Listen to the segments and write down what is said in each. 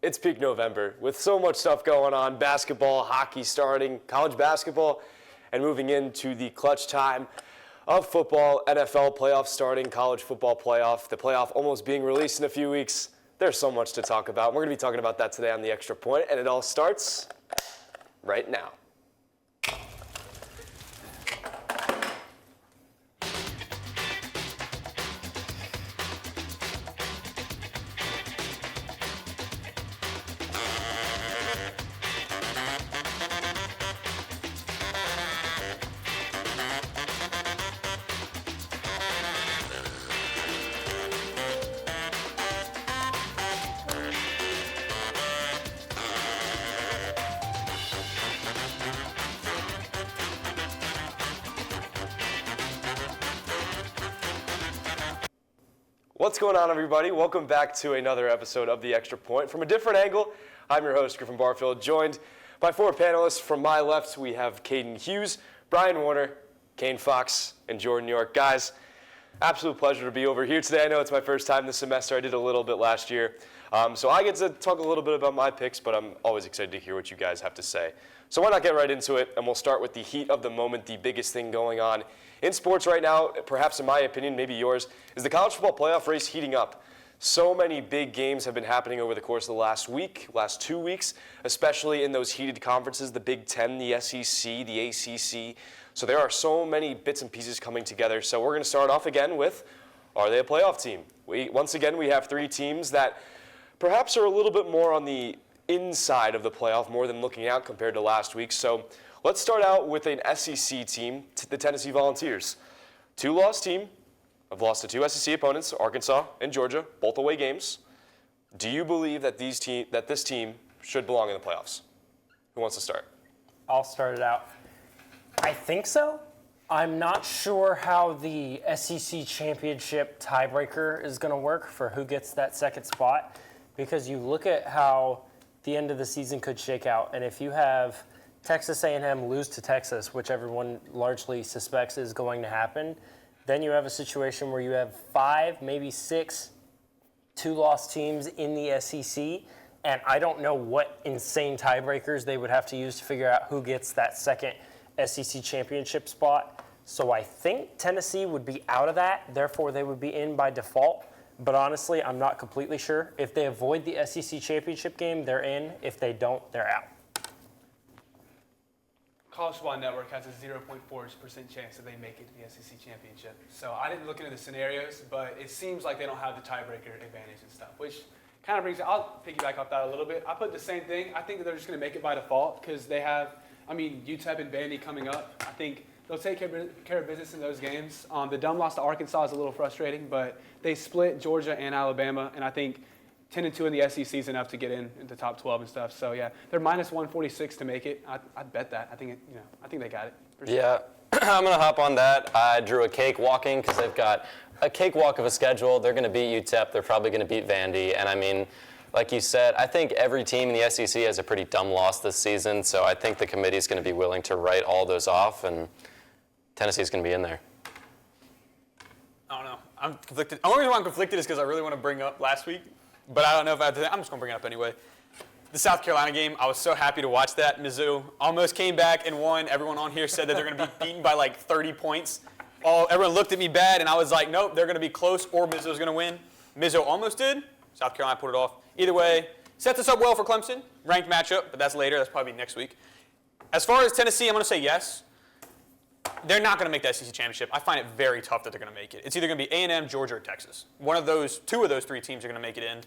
It's peak November with so much stuff going on, basketball, hockey starting, college basketball, and moving into the clutch time of football, NFL playoff starting, college football playoff, the playoff almost being released in a few weeks. There's so much to talk about. We're going to be talking about that today on The Extra Point, and it all starts right now. What's going on, everybody? Welcome back to another episode of The Extra Point. From a different angle, I'm your host, Griffin Barfield, joined by four panelists. From my left, we have Caden Hughes, Brian Warner, Kane Fox, and Jordan York. Guys, absolute pleasure to be over here today. I know it's my first time this semester. I did a little bit last year. So I get to talk a little bit about my picks, but I'm always excited to hear what you guys have to say. So why not get right into it, and we'll start with the heat of the moment, the biggest thing going on in sports right now, perhaps in my opinion, maybe yours, is the college football playoff race heating up. So many big games have been happening over the course of the last 2 weeks, especially in those heated conferences, the Big Ten, the SEC, the ACC. So there are so many bits and pieces coming together. So we're going to start off again with, are they a playoff team? Once again, we have three teams that perhaps are a little bit more on the inside of the playoff, more than looking out compared to last week. So let's start out with an SEC team, the Tennessee Volunteers. Two-loss team. I've lost to two SEC opponents, Arkansas and Georgia, both away games. Do you believe that this team should belong in the playoffs? Who wants to start? I'll start it out. I think so. I'm not sure how the SEC championship tiebreaker is going to work for who gets that second spot, because you look at how the end of the season could shake out, and if you have Texas A&M lose to Texas, which everyone largely suspects is going to happen, then you have a situation where you have 5, maybe 6 two-loss teams in the SEC, and I don't know what insane tiebreakers they would have to use to figure out who gets that second SEC championship spot. So I think Tennessee would be out of that, therefore they would be in by default. But honestly, I'm not completely sure. If they avoid the SEC championship game, they're in. If they don't, they're out. College Football Network has a 0.4% chance that they make it to the SEC championship. So I didn't look into the scenarios, but it seems like they don't have the tiebreaker advantage and stuff, which kind of brings, I'll piggyback off that a little bit. I put the same thing. I think that they're just going to make it by default because they have, UTEP and Vandy coming up. I think they'll take care of business in those games. The dumb loss to Arkansas is a little frustrating, but they split Georgia and Alabama, and I think 10-2 in the SEC is enough to get into top 12 and stuff. So yeah, they're minus 146 to make it. I'd bet that. I think they got it. For sure. Yeah, I'm gonna hop on that. I drew a cakewalking because they've got a cakewalk of a schedule. They're gonna beat UTEP. They're probably gonna beat Vandy. And like you said, I think every team in the SEC has a pretty dumb loss this season. So I think the committee is gonna be willing to write all those off, and Tennessee's gonna be in there. I don't know. I'm conflicted. The only reason why I'm conflicted is because I really want to bring up last week, but I don't know if I have to. I'm just going to bring it up anyway. The South Carolina game, I was so happy to watch that. Mizzou almost came back and won. Everyone on here said that they're going to be beaten by like 30 points. Everyone looked at me bad, and I was like, nope, they're going to be close or Mizzou's going to win. Mizzou almost did. South Carolina put it off. Either way, sets us up well for Clemson. Ranked matchup, but that's later. That's probably next week. As far as Tennessee, I'm going to say yes. They're not going to make the SEC championship. I find it very tough that they're going to make it. It's either going to be A&M, Georgia, or Texas. Two of those three teams are going to make it in.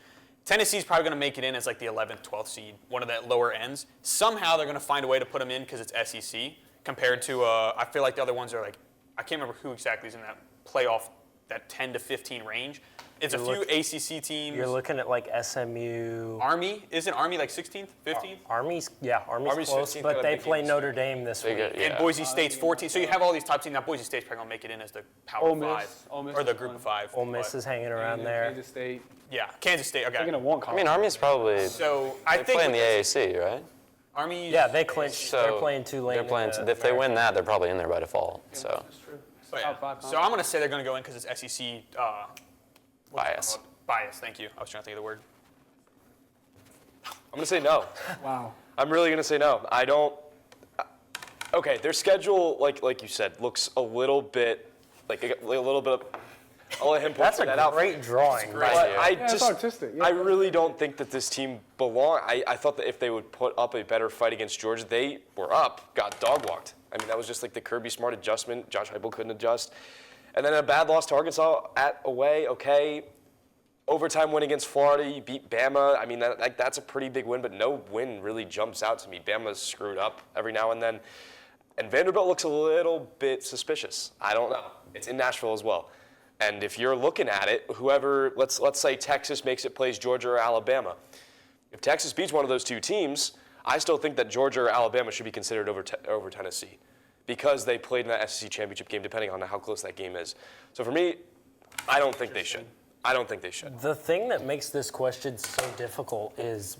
Tennessee's probably going to make it in as like the 11th, 12th seed, one of the lower ends. Somehow they're going to find a way to put them in because it's SEC compared to, I feel like the other ones are like, I can't remember who exactly is in that playoff, that 10 to 15 range. It's a few ACC teams. You're looking at like SMU. Army? Isn't Army like 16th, 15th? Army's close, 15th, but they play games. Notre Dame this week. And Boise State's 14th. So you have all these top teams. Now Boise State's probably going to make it in as the Power 5. Or the Group of 5. Ole Miss is hanging around there. Kansas State. Yeah, Kansas State. Okay. They're going to want college. Army's probably they play in the AAC, right? Army. Yeah, they clinched. So they're playing Tulane. If they win that, they're probably in there by default. Yeah, so. That's true. So I'm going to say they're going to go in because it's SEC bias. Bias, thank you. I was trying to think of the word. I'm going to say no. Wow. I'm really going to say no. I don't. Okay, their schedule, like you said, looks a little bit like a little bit. I'll let him point That's that a out. great drawing. But I it's just, artistic, yeah. I really don't think that this team belong. I thought that if they would put up a better fight against Georgia, they were up, got dog walked. I mean, that was just like the Kirby Smart adjustment. Josh Heupel couldn't adjust. And then a bad loss to Arkansas away, okay. Overtime win against Florida, you beat Bama. I mean, that's a pretty big win, but no win really jumps out to me. Bama's screwed up every now and then. And Vanderbilt looks a little bit suspicious. I don't know. It's in Nashville as well. And if you're looking at it, whoever, let's say Texas makes it plays Georgia or Alabama. If Texas beats one of those two teams, I still think that Georgia or Alabama should be considered over Tennessee because they played in that SEC championship game, depending on how close that game is. So for me, I don't think they should. I don't think they should. The thing that makes this question so difficult is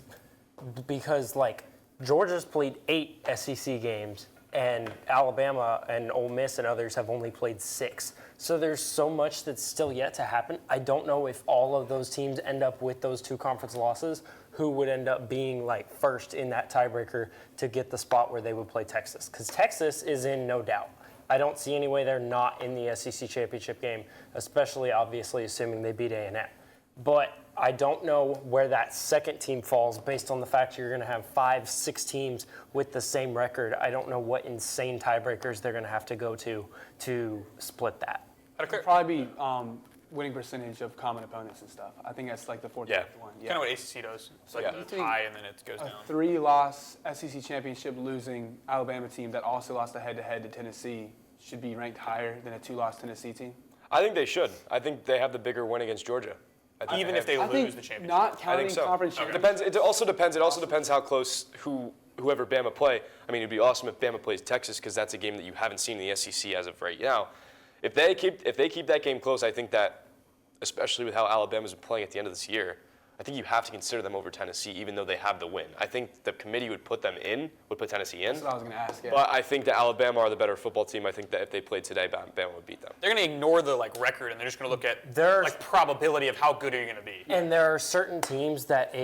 because, like, Georgia's played 8 SEC games, and Alabama and Ole Miss and others have only played 6. So there's so much that's still yet to happen. I don't know if all of those teams end up with those 2 conference losses, who would end up being, like, first in that tiebreaker to get the spot where they would play Texas. Because Texas is in no doubt. I don't see any way they're not in the SEC championship game, especially obviously assuming they beat A&M. But I don't know where that second team falls based on the fact you're going to have 5-6 teams with the same record. I don't know what insane tiebreakers they're going to have to go to split that. It'll probably be winning percentage of common opponents and stuff. I think that's like the 4th one. Kind of what ACC does. It's like a tie and then it goes down. 3-loss SEC championship losing Alabama team that also lost a head-to-head to Tennessee should be ranked higher than a 2-loss Tennessee team. I think they should. I think they have the bigger win against Georgia. Even if they lose the championship. Not counting conference championship. Depends. It also depends how close whoever Bama play. I mean, it'd be awesome if Bama plays Texas because that's a game that you haven't seen in the SEC as of right now. If they keep that game close, I think that, especially with how Alabama's been playing at the end of this year, I think you have to consider them over Tennessee, even though they have the win. I think the committee would put Tennessee in. That's what I was going to ask. Yeah. But I think that Alabama are the better football team. I think that if they played today, Bama would beat them. They're going to ignore the record and they're just going to look at probability of how good are you going to be. And there are certain teams that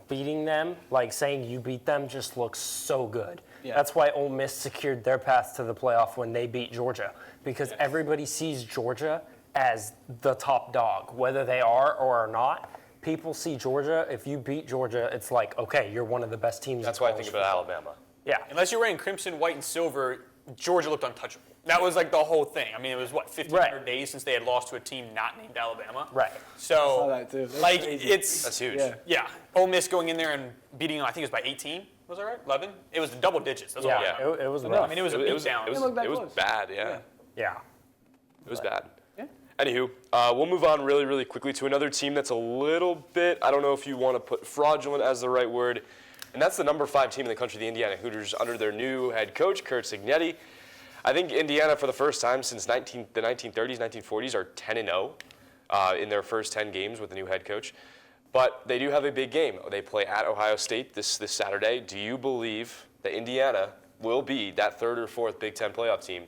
beating them, like saying you beat them, just looks so good. Yeah. That's why Ole Miss secured their path to the playoff when they beat Georgia, because everybody sees Georgia as the top dog, whether they are or are not. People see Georgia. If you beat Georgia, it's like, okay, you're one of the best teams. That's why I think about Alabama. Yeah. Unless you're wearing crimson, white, and silver, Georgia looked untouchable. That was like the whole thing. I mean, it was 1,500 days since they had lost to a team not named Alabama. Right. So, I saw that too. That's huge. Yeah. Ole Miss going in there and beating them, I think it was by 18. Was that right? 11? It was double digits. That's all I know. It was rough. I mean, it was a beatdown. It was bad. Yeah. It was bad. Anywho, we'll move on really, really quickly to another team that's a little bit, I don't know if you want to put fraudulent as the right word, and that's the number 5 team in the country, the Indiana Hooters, under their new head coach, Curt Cignetti. I think Indiana, for the first time since the 1930s, 1940s, are 10-0 in their first 10 games with the new head coach. But they do have a big game. They play at Ohio State this Saturday. Do you believe that Indiana will be that 3rd or 4th Big Ten playoff team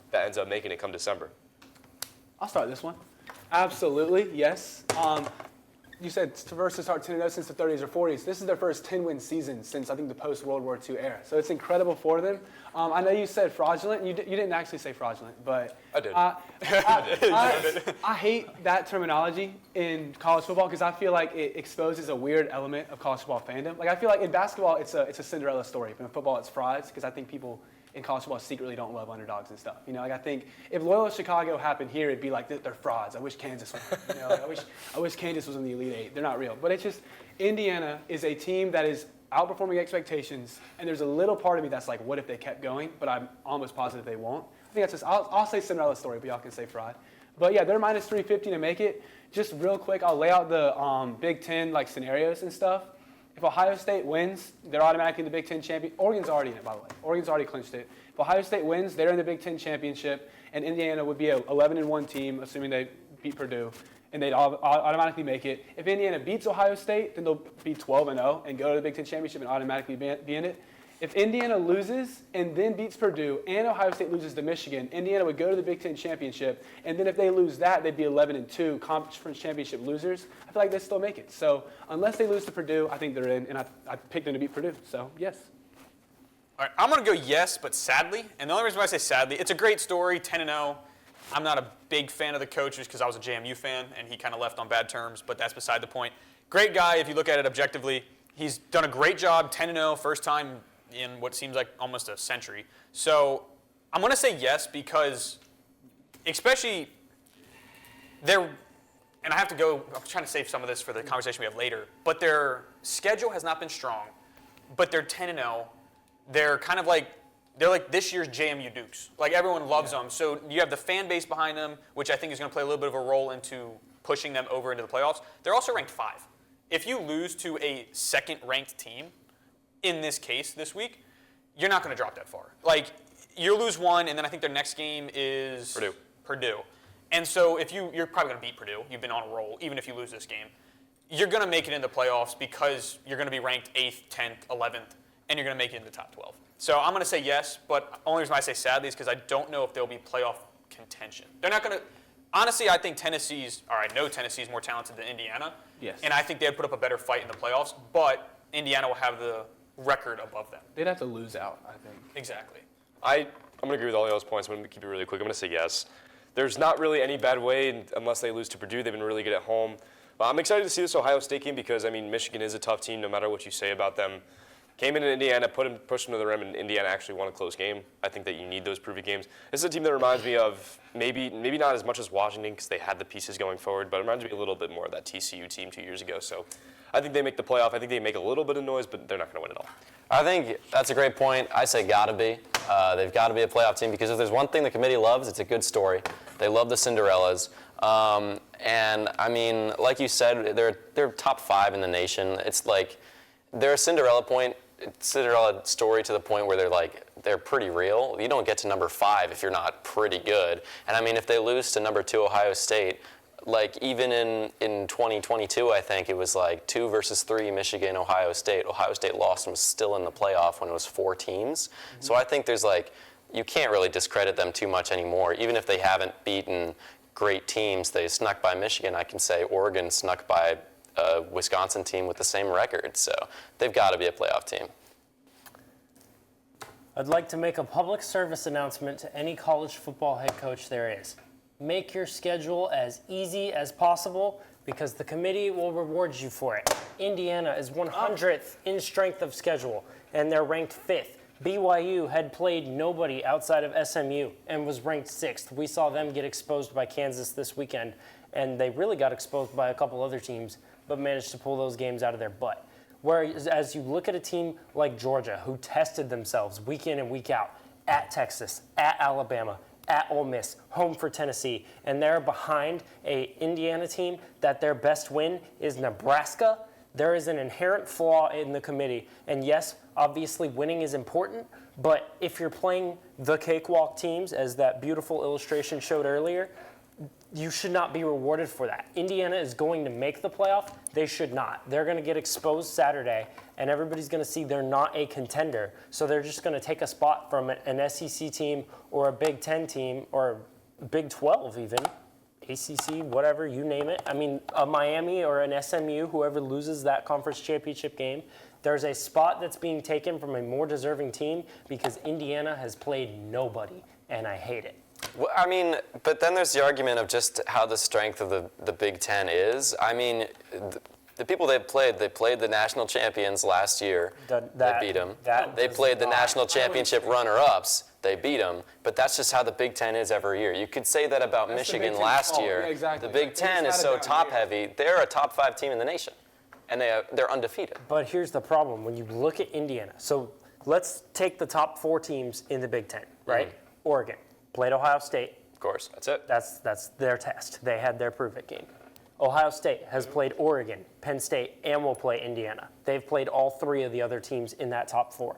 that ends up making it come December? I'll start this one. Absolutely, yes. You said Traverse to start 10-0 since the 30s or 40s. This is their first 10-win season since, I think, the post-World War II era. So it's incredible for them. I know you said fraudulent. You didn't actually say fraudulent, but I did. I hate that terminology in college football because I feel like it exposes a weird element of college football fandom. Like, I feel like in basketball, it's a Cinderella story. But in football, it's frauds because I think people in college football secretly don't love underdogs and stuff. You know, like I think if Loyola Chicago happened here, it'd be like they're frauds. I wish Kansas won. You know, like I wish Kansas was in the Elite Eight. They're not real. But it's just Indiana is a team that is outperforming expectations, and there's a little part of me that's like, what if they kept going? But I'm almost positive they won't. I think that's just I'll say Cinderella story, but y'all can say fraud. But yeah, they're minus 350 to make it. Just real quick, I'll lay out the Big Ten scenarios and stuff. If Ohio State wins, they're automatically the Big Ten champion. Oregon's already in it, by the way. Oregon's already clinched it. If Ohio State wins, they're in the Big Ten championship, and Indiana would be a 11-1 team, assuming they beat Purdue, and they'd automatically make it. If Indiana beats Ohio State, then they'll be 12-0 and go to the Big Ten championship and automatically be in it. If Indiana loses and then beats Purdue and Ohio State loses to Michigan, Indiana would go to the Big Ten championship. And then if they lose that, they'd be 11-2 conference championship losers. I feel like they still make it. So unless they lose to Purdue, I think they're in. And I picked them to beat Purdue. So yes. All right, I'm going to go yes, but sadly. And the only reason why I say sadly, it's a great story, 10-0. I'm not a big fan of the coach just because I was a JMU fan, and he kind of left on bad terms, but that's beside the point. Great guy if you look at it objectively. He's done a great job, 10-0, first time in what seems like almost a century. So I'm going to say yes because especially they're, and I have to go, I'm trying to save some of this for the conversation we have later, but their schedule has not been strong, but they're 10-0. They're kind of like, they're like this year's JMU Dukes. Like everyone loves them. So you have the fan base behind them, which I think is going to play a little bit of a role into pushing them over into the playoffs. They're also ranked 5. If you lose to a second-ranked team, in this case this week, you're not going to drop that far. Like you lose one, and then I think their next game is Purdue. And so if you're probably going to beat Purdue. You've been on a roll, even if you lose this game. You're going to make it in the playoffs because you're going to be ranked 8th, 10th, 11th, and you're going to make it in the top 12. So I'm going to say yes, but only reason why I say sadly is because I don't know if they'll be playoff contention. They're not going to. Honestly, I think I know Tennessee's more talented than Indiana. Yes. And I think they'd put up a better fight in the playoffs, but Indiana will have the record above them. They'd have to lose out, I think. Exactly. I'm going to agree with all those points. I'm going to keep it really quick. I'm going to say yes. There's not really any bad way unless they lose to Purdue. They've been really good at home. But I'm excited to see this Ohio State game because, Michigan is a tough team no matter what you say about them. Came into Indiana, pushed them to the rim, and Indiana actually won a close game. I think that you need those proving games. This is a team that reminds me of maybe not as much as Washington because they had the pieces going forward, but it reminds me a little bit more of that TCU team 2 years ago. So I think they make the playoff. I think they make a little bit of noise, but they're not going to win it all. I think that's a great point. I say gotta be. They've got to be a playoff team because if there's one thing the committee loves, it's a good story. They love the Cinderellas. And like you said, they're top 5 in the nation. It's like they're a Cinderella story to the point where they're pretty real. You don't get to number 5 if you're not pretty good. And if they lose to number 2 Ohio State, like even in 2022, I think it was like 2 versus 3 Michigan, Ohio State. Ohio State lost and was still in the playoff when it was 4 teams. Mm-hmm. So I think you can't really discredit them too much anymore. Even if they haven't beaten great teams, they snuck by Michigan. I can say Oregon snuck by a Wisconsin team with the same record. So they've got to be a playoff team. I'd like to make a public service announcement to any college football head coach there is. Make your schedule as easy as possible because the committee will reward you for it. Indiana is 100th in strength of schedule, and they're ranked 5th. BYU had played nobody outside of SMU and was ranked 6th. We saw them get exposed by Kansas this weekend, and they really got exposed by a couple other teams, but managed to pull those games out of their butt. Whereas as you look at a team like Georgia, who tested themselves week in and week out, at Texas, at Alabama, at Ole Miss, home for Tennessee, and they're behind a Indiana team that their best win is Nebraska, there is an inherent flaw in the committee. And yes, obviously winning is important, but if you're playing the cakewalk teams, as that beautiful illustration showed earlier, you should not be rewarded for that. Indiana is going to make the playoff. They should not. They're going to get exposed Saturday, and everybody's going to see they're not a contender. So they're just going to take a spot from an SEC team or a Big Ten team or Big 12 even, ACC, whatever, you name it. A Miami or an SMU, whoever loses that conference championship game, there's a spot that's being taken from a more deserving team because Indiana has played nobody, and I hate it. Well, but then there's the argument of just how the strength of the Big Ten is. The people they played the national champions last year. They beat them. They played the national championship runner-ups. They beat them. But that's just how the Big Ten is every year. You could say that about Michigan last year. Yeah, exactly. The Big Ten is so top-heavy. They're a top 5 team in the nation, and they're undefeated. But here's the problem. When you look at Indiana, so let's take the top 4 teams in the Big Ten, right? Mm-hmm. Oregon. Played Ohio State. Of course, that's it. That's their test. They had their prove-it game. Ohio State has played Oregon, Penn State, and will play Indiana. They've played all 3 of the other teams in that top 4.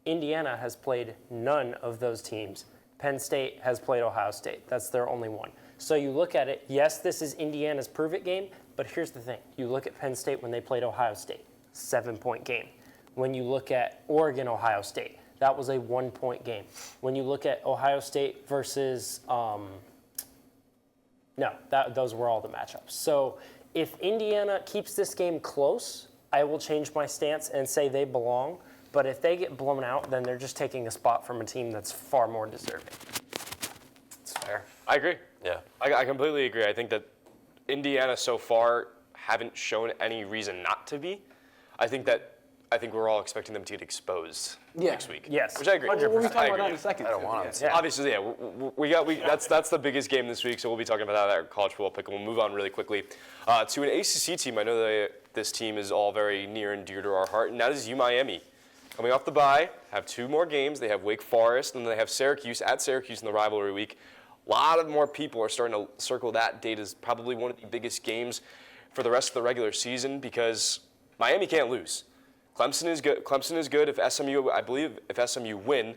Indiana has played none of those teams. Penn State has played Ohio State. That's their only one. So you look at it, yes, this is Indiana's prove-it game, but here's the thing. You look at Penn State when they played Ohio State, 7-point game. When you look at Oregon, Ohio State, that was a 1-point game. When you look at Ohio State versus, those were all the matchups. So if Indiana keeps this game close, I will change my stance and say they belong. But if they get blown out, then they're just taking a spot from a team that's far more deserving. It's fair. I agree. Yeah. I completely agree. I think that Indiana so far haven't shown any reason not to be. I think we're all expecting them to get exposed next week. Yes. Which I agree. 100%. We'll be talking I about agree. that in a second. I don't want them to. Yeah. Obviously, yeah. That's the biggest game this week, so we'll be talking about that at our college football pick. And we'll move on really quickly to an ACC team. I know that this team is all very near and dear to our heart, and that is Miami. Coming off the bye, have 2 more games. They have Wake Forest, and they have Syracuse at Syracuse in the rivalry week. A lot of more people are starting to circle that date as probably one of the biggest games for the rest of the regular season because Miami can't lose. Clemson is good. Clemson is good. If SMU win,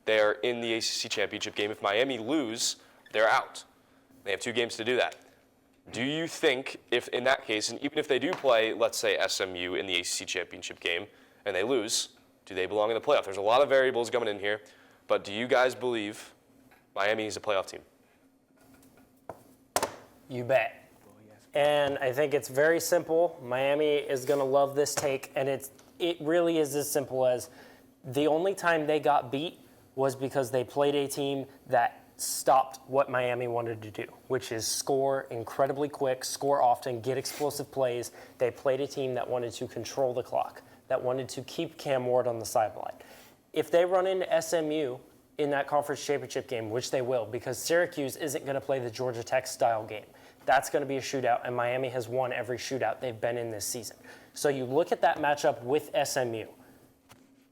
they are in the ACC championship game. If Miami lose, they're out. They have 2 games to do that. Do you think, if in that case, and even if they do play, let's say SMU in the ACC championship game, and they lose, do they belong in the playoff? There's a lot of variables coming in here, but do you guys believe Miami is a playoff team? You bet. And I think it's very simple. Miami is going to love this take, and it really is as simple as the only time they got beat was because they played a team that stopped what Miami wanted to do, which is score incredibly quick, score often, get explosive plays. They played a team that wanted to control the clock, that wanted to keep Cam Ward on the sideline. If they run into SMU in that conference championship game, which they will, because Syracuse isn't going to play the Georgia Tech style game, that's going to be a shootout, and Miami has won every shootout they've been in this season. So you look at that matchup with SMU,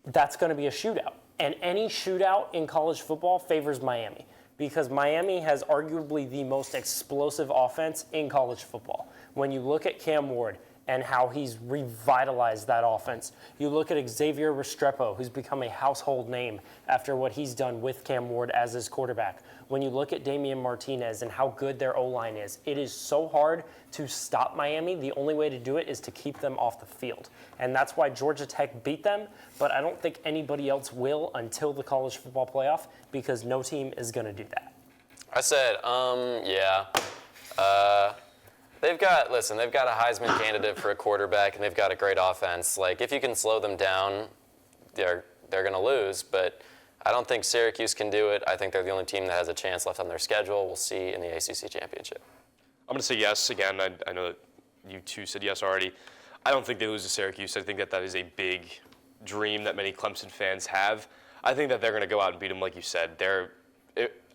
that's going to be a shootout. And any shootout in college football favors Miami because Miami has arguably the most explosive offense in college football. When you look at Cam Ward and how he's revitalized that offense, you look at Xavier Restrepo, who's become a household name after what he's done with Cam Ward as his quarterback. When you look at Damian Martinez and how good their O-line is, it is so hard to stop Miami. The only way to do it is to keep them off the field. And that's why Georgia Tech beat them, but I don't think anybody else will until the college football playoff because no team is going to do that. I said, yeah. They've got a Heisman candidate for a quarterback, and they've got a great offense. Like, if you can slow them down, they're going to lose, but I don't think Syracuse can do it. I think they're the only team that has a chance left on their schedule. We'll see in the ACC championship. I'm going to say yes again. I know that you two said yes already. I don't think they lose to Syracuse. I think that is a big dream that many Clemson fans have. I think that they're going to go out and beat them, like you said.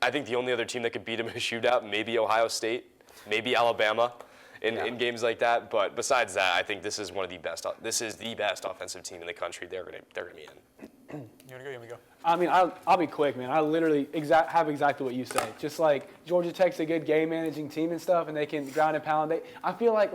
I think the only other team that could beat them in a shootout, maybe Ohio State, maybe Alabama in games like that. But besides that, I think this is one of the best. This is the best offensive team in the country. They're going to be in. You want to go? You want me to go? I mean, I'll be quick, man. I literally have exactly what you say. Just like Georgia Tech's a good game managing team and stuff, and they can ground and pound. I feel like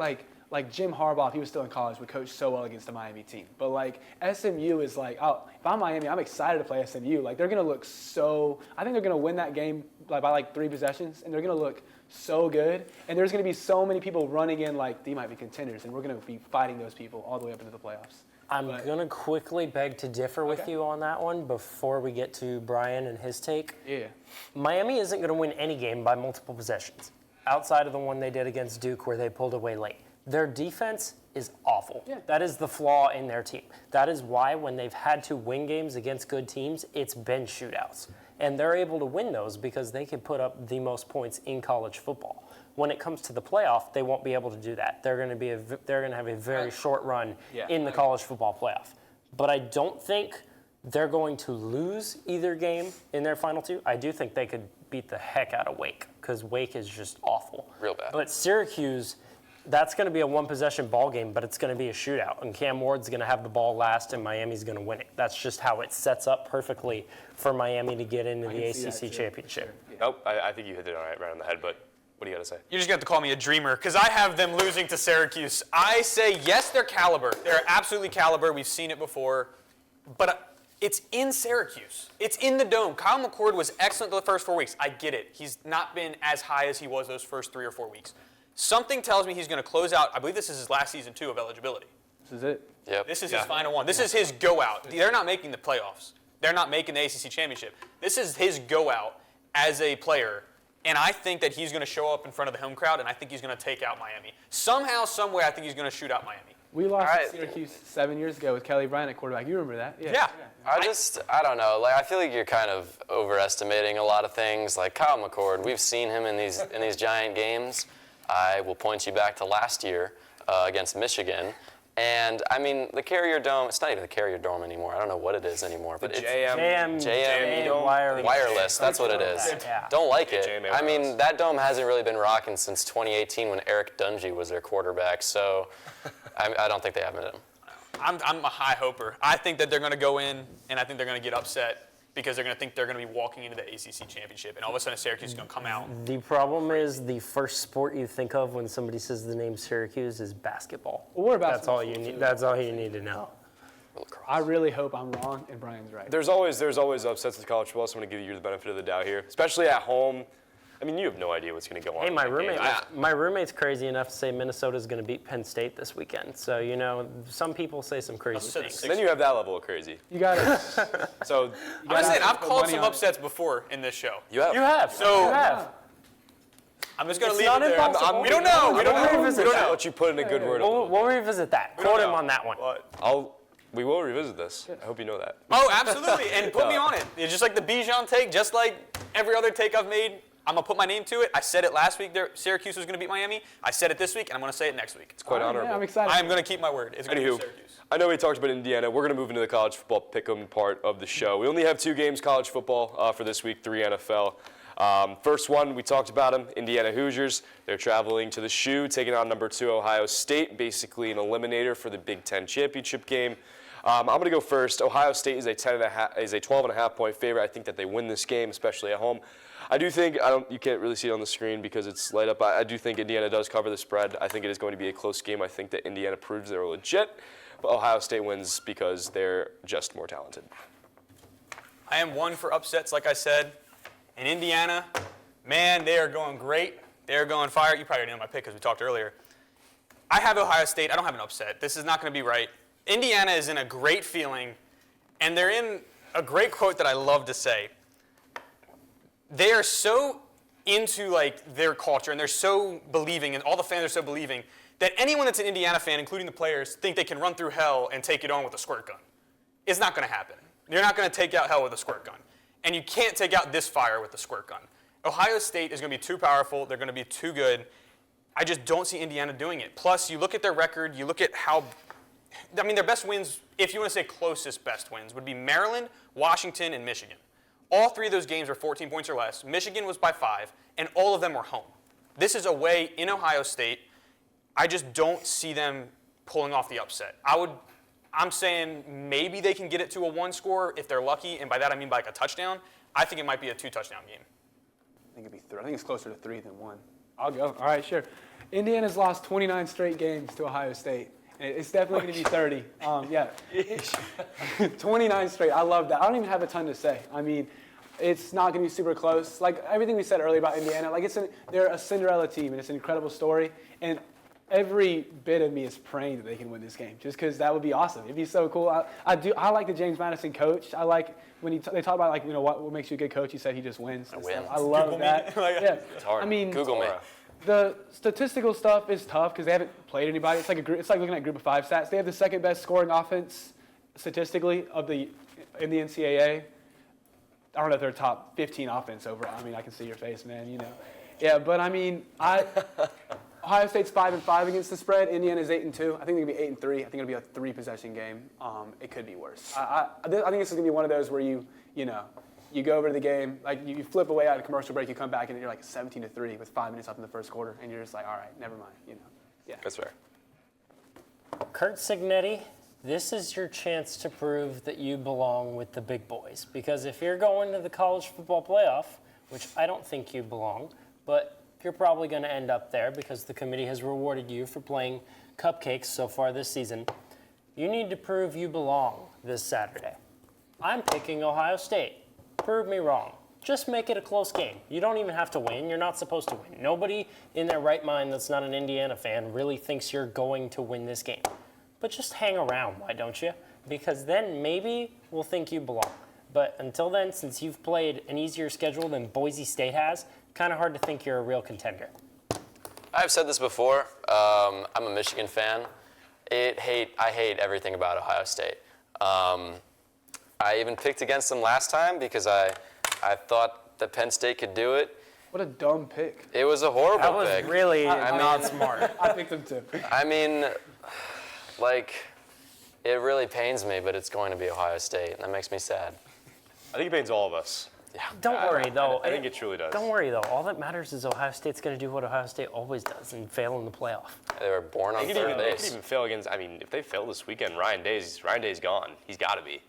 Jim Harbaugh, if he was still in college, would coach so well against the Miami team. But like SMU is like, if I'm Miami, I'm excited to play SMU. Like they're gonna look so. I think they're gonna win that game by 3 possessions, and they're gonna look so good. And there's gonna be so many people running in like they might be contenders, and we're gonna be fighting those people all the way up into the playoffs. I'm going to quickly beg to differ with you on that one before we get to Brian and his take. Yeah. Miami isn't going to win any game by multiple possessions, outside of the one they did against Duke where they pulled away late. Their defense is awful. Yeah. That is the flaw in their team. That is why when they've had to win games against good teams, it's been shootouts. And they're able to win those because they can put up the most points in college football. When it comes to the playoff, they won't be able to do that. They're going to have a very short run in the college football playoff. But I don't think they're going to lose either game in their final 2. I do think they could beat the heck out of Wake because Wake is just awful. Real bad. But Syracuse, that's going to be a 1-possession ball game, but it's going to be a shootout. And Cam Ward's going to have the ball last, and Miami's going to win it. That's just how it sets up perfectly for Miami to get into the ACC championship. Yeah. Nope, I think you hit it right on the head, but what do you got to say? You just got to call me a dreamer because I have them losing to Syracuse. I say, yes, they're caliber. They're absolutely caliber. We've seen it before. But it's in Syracuse. It's in the Dome. Kyle McCord was excellent the first 4 weeks. I get it. He's not been as high as he was those first 3 or 4 weeks. Something tells me he's going to close out. I believe this is his last season, too, of eligibility. This is it. Yep. This is his final one. This is his go out. They're not making the playoffs. They're not making the ACC championship. This is his go out as a player. And I think that he's going to show up in front of the home crowd, and I think he's going to take out Miami. Somehow, some way, I think he's going to shoot out Miami. We lost All right. to Syracuse 7 years ago with Kelly Bryant at quarterback. You remember that? Yeah. I don't know. Like, I feel like you're kind of overestimating a lot of things. Like Kyle McCord, we've seen him in these giant games. I will point you back to last year against Michigan. And, I mean, the Carrier Dome, it's not even the Carrier Dome anymore. I don't know what it is anymore. But it's JM Dome. Wireless, that's what it is. Yeah. Don't like it. JMA I mean, wireless. that dome hasn't really been rocking since 2018 when Eric Dungy was their quarterback. So I don't think they have it in them. I'm a high hoper. I think that they're going to go in, and I think they're going to get upset because they're going to think they're going to be walking into the ACC championship, and all of a sudden Syracuse is going to come out. The problem is the first sport you think of when somebody says the name Syracuse is basketball. Well, we're a That's all basketball you school, need. too. That's all you need to know. I really hope I'm wrong and Brian's right. There's always upsets with college football, so I'm going to give you the benefit of the doubt here, especially at home. I mean, you have no idea what's going to go on. Hey, in my that roommate. game. My roommate's crazy enough to say Minnesota's going to beat Penn State this weekend. So some people say some crazy said things. Then you have that level of crazy. You got it. So I'm saying I've put called money some on it. upsets before in this show. you have. You have. So- you have. I'm just going to It's leave not it there. impossible. We don't know. We don't We'll know. revisit We don't that. know. Let you put in a good word. We'll revisit that. Quote him on that one. We will revisit this. I hope you know that. Oh, absolutely. And put me on it. It's just like the Bijan take, just like every other take I've made. I'm going to put my name to it. I said it last week. Syracuse was going to beat Miami. I said it this week, and I'm going to say it next week. It's quite Yeah, honorable. I'm excited. I am going to keep my word. It's going to be Anywho, Syracuse. I know we talked about Indiana. We're going to move into the college football pick'em part of the show. We only have 2 games college football for this week, 3 NFL. First one, we talked about them, Indiana Hoosiers. They're traveling to the Shoe, taking on number 2 Ohio State, basically an eliminator for the Big Ten championship game. I'm going to go first. Ohio State is a 12.5 point favorite. I think that they win this game, especially at home. I do think, you can't really see it on the screen because it's light up. I do think Indiana does cover the spread. I think it is going to be a close game. I think that Indiana proves they're legit, but Ohio State wins because they're just more talented. I am one for upsets, like I said. In Indiana, man, they are going great. They are going fire. You probably already know my pick because we talked earlier. I have Ohio State. I don't have an upset. This is not going to be right. Indiana is in a great feeling, and they're in a great quote that I love to say. They are so into like their culture, and they're so believing, and all the fans are so believing, that anyone that's an Indiana fan, including the players, think they can run through hell and take it on with a squirt gun. It's not going to happen. You're not going to take out hell with a squirt gun. And you can't take out this fire with a squirt gun. Ohio State is going to be too powerful. They're going to be too good. I just don't see Indiana doing it. Plus, you look at their record, you look at how, their best wins, if you want to say closest best wins, would be Maryland, Washington, and Michigan. All 3 of those games were 14 points or less. Michigan was by 5, and all of them were home. This is away in Ohio State. I just don't see them pulling off the upset. I'm saying maybe they can get it to a 1 score if they're lucky, and by that I mean by like a touchdown. I think it might be a 2-touchdown game. I think it'd be 3. I think it's closer to 3 than 1. I'll go. All right, sure. Indiana's lost 29 straight games to Ohio State. It's definitely going to be 30. 29 straight. I love that. I don't even have a ton to say. I mean, it's not going to be super close. Like everything we said earlier about Indiana, like they're a Cinderella team, and it's an incredible story. And every bit of me is praying that they can win this game, just because that would be awesome. It'd be so cool. I like the James Madison coach. I like when they talk about what makes you a good coach. He said he just wins. and Wins. stuff. I love Google me. that. Yeah. It's hard. I mean, Google me. the statistical stuff is tough because they haven't played anybody. It's like looking at Group of 5 stats. They have the second best scoring offense statistically in the NCAA. I don't know if they're top 15 offense over. I mean, I can see your face, man. You know. Yeah, but I mean, Ohio State's 5-5 against the spread. Indiana's 8-2. I think they're gonna be 8-3. I think it'll be a 3-possession game. It could be worse. I think this is gonna be one of those where you go over to the game, like you flip away out of commercial break, you come back and you're like 17-3 with 5 minutes up in the first quarter, and you're just like, all right, never mind. Yeah. That's fair. Kurt Signetti, this is your chance to prove that you belong with the big boys. Because if you're going to the college football playoff, which I don't think you belong, but you're probably going to end up there because the committee has rewarded you for playing cupcakes so far this season, you need to prove you belong this Saturday. I'm picking Ohio State. Prove me wrong. Just make it a close game. You don't even have to win. You're not supposed to win. Nobody in their right mind that's not an Indiana fan really thinks you're going to win this game. but just hang around, why don't you? Because then maybe we'll think you belong. But until then, since you've played an easier schedule than Boise State has, kind of hard to think you're a real contender. I've said this before. I'm a Michigan fan. I hate everything about Ohio State. I even picked against them last time because I thought that Penn State could do it. What a dumb pick. It was a horrible That was pick. really not smart. I picked them too. I mean, like, it really pains me, but it's going to be Ohio State, and that makes me sad. I think it pains all of us. Don't worry, though. I think it truly does. Don't worry, though. All that matters is Ohio State's going to do what Ohio State always does and fail in the playoff. They were born on They third could base. even fail against. I mean, if they fail this weekend, Ryan Day's gone. He's got to be.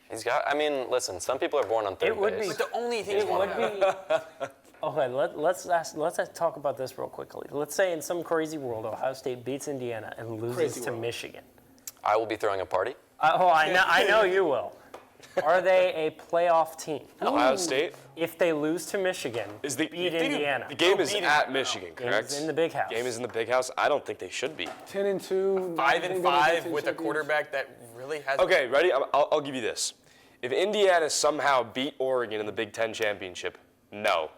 Listen, some people are born on third It would base. be. But the only thing It would be. Okay, let's talk about this real quickly. Let's say in some crazy world, Ohio State beats Indiana and loses Crazy to world. Michigan. I will be throwing a party. I know you will. Are they a playoff team? Ohio State If they lose to Michigan, is the beat Indiana. The game is beat at Indiana. Michigan, Game's correct? in the big house. Game is in the big house. I don't think they should be. 10-2. 5-5 with a quarterback that really has. Okay, ready? I'll give you this. If Indiana somehow beat Oregon in the Big Ten championship, no,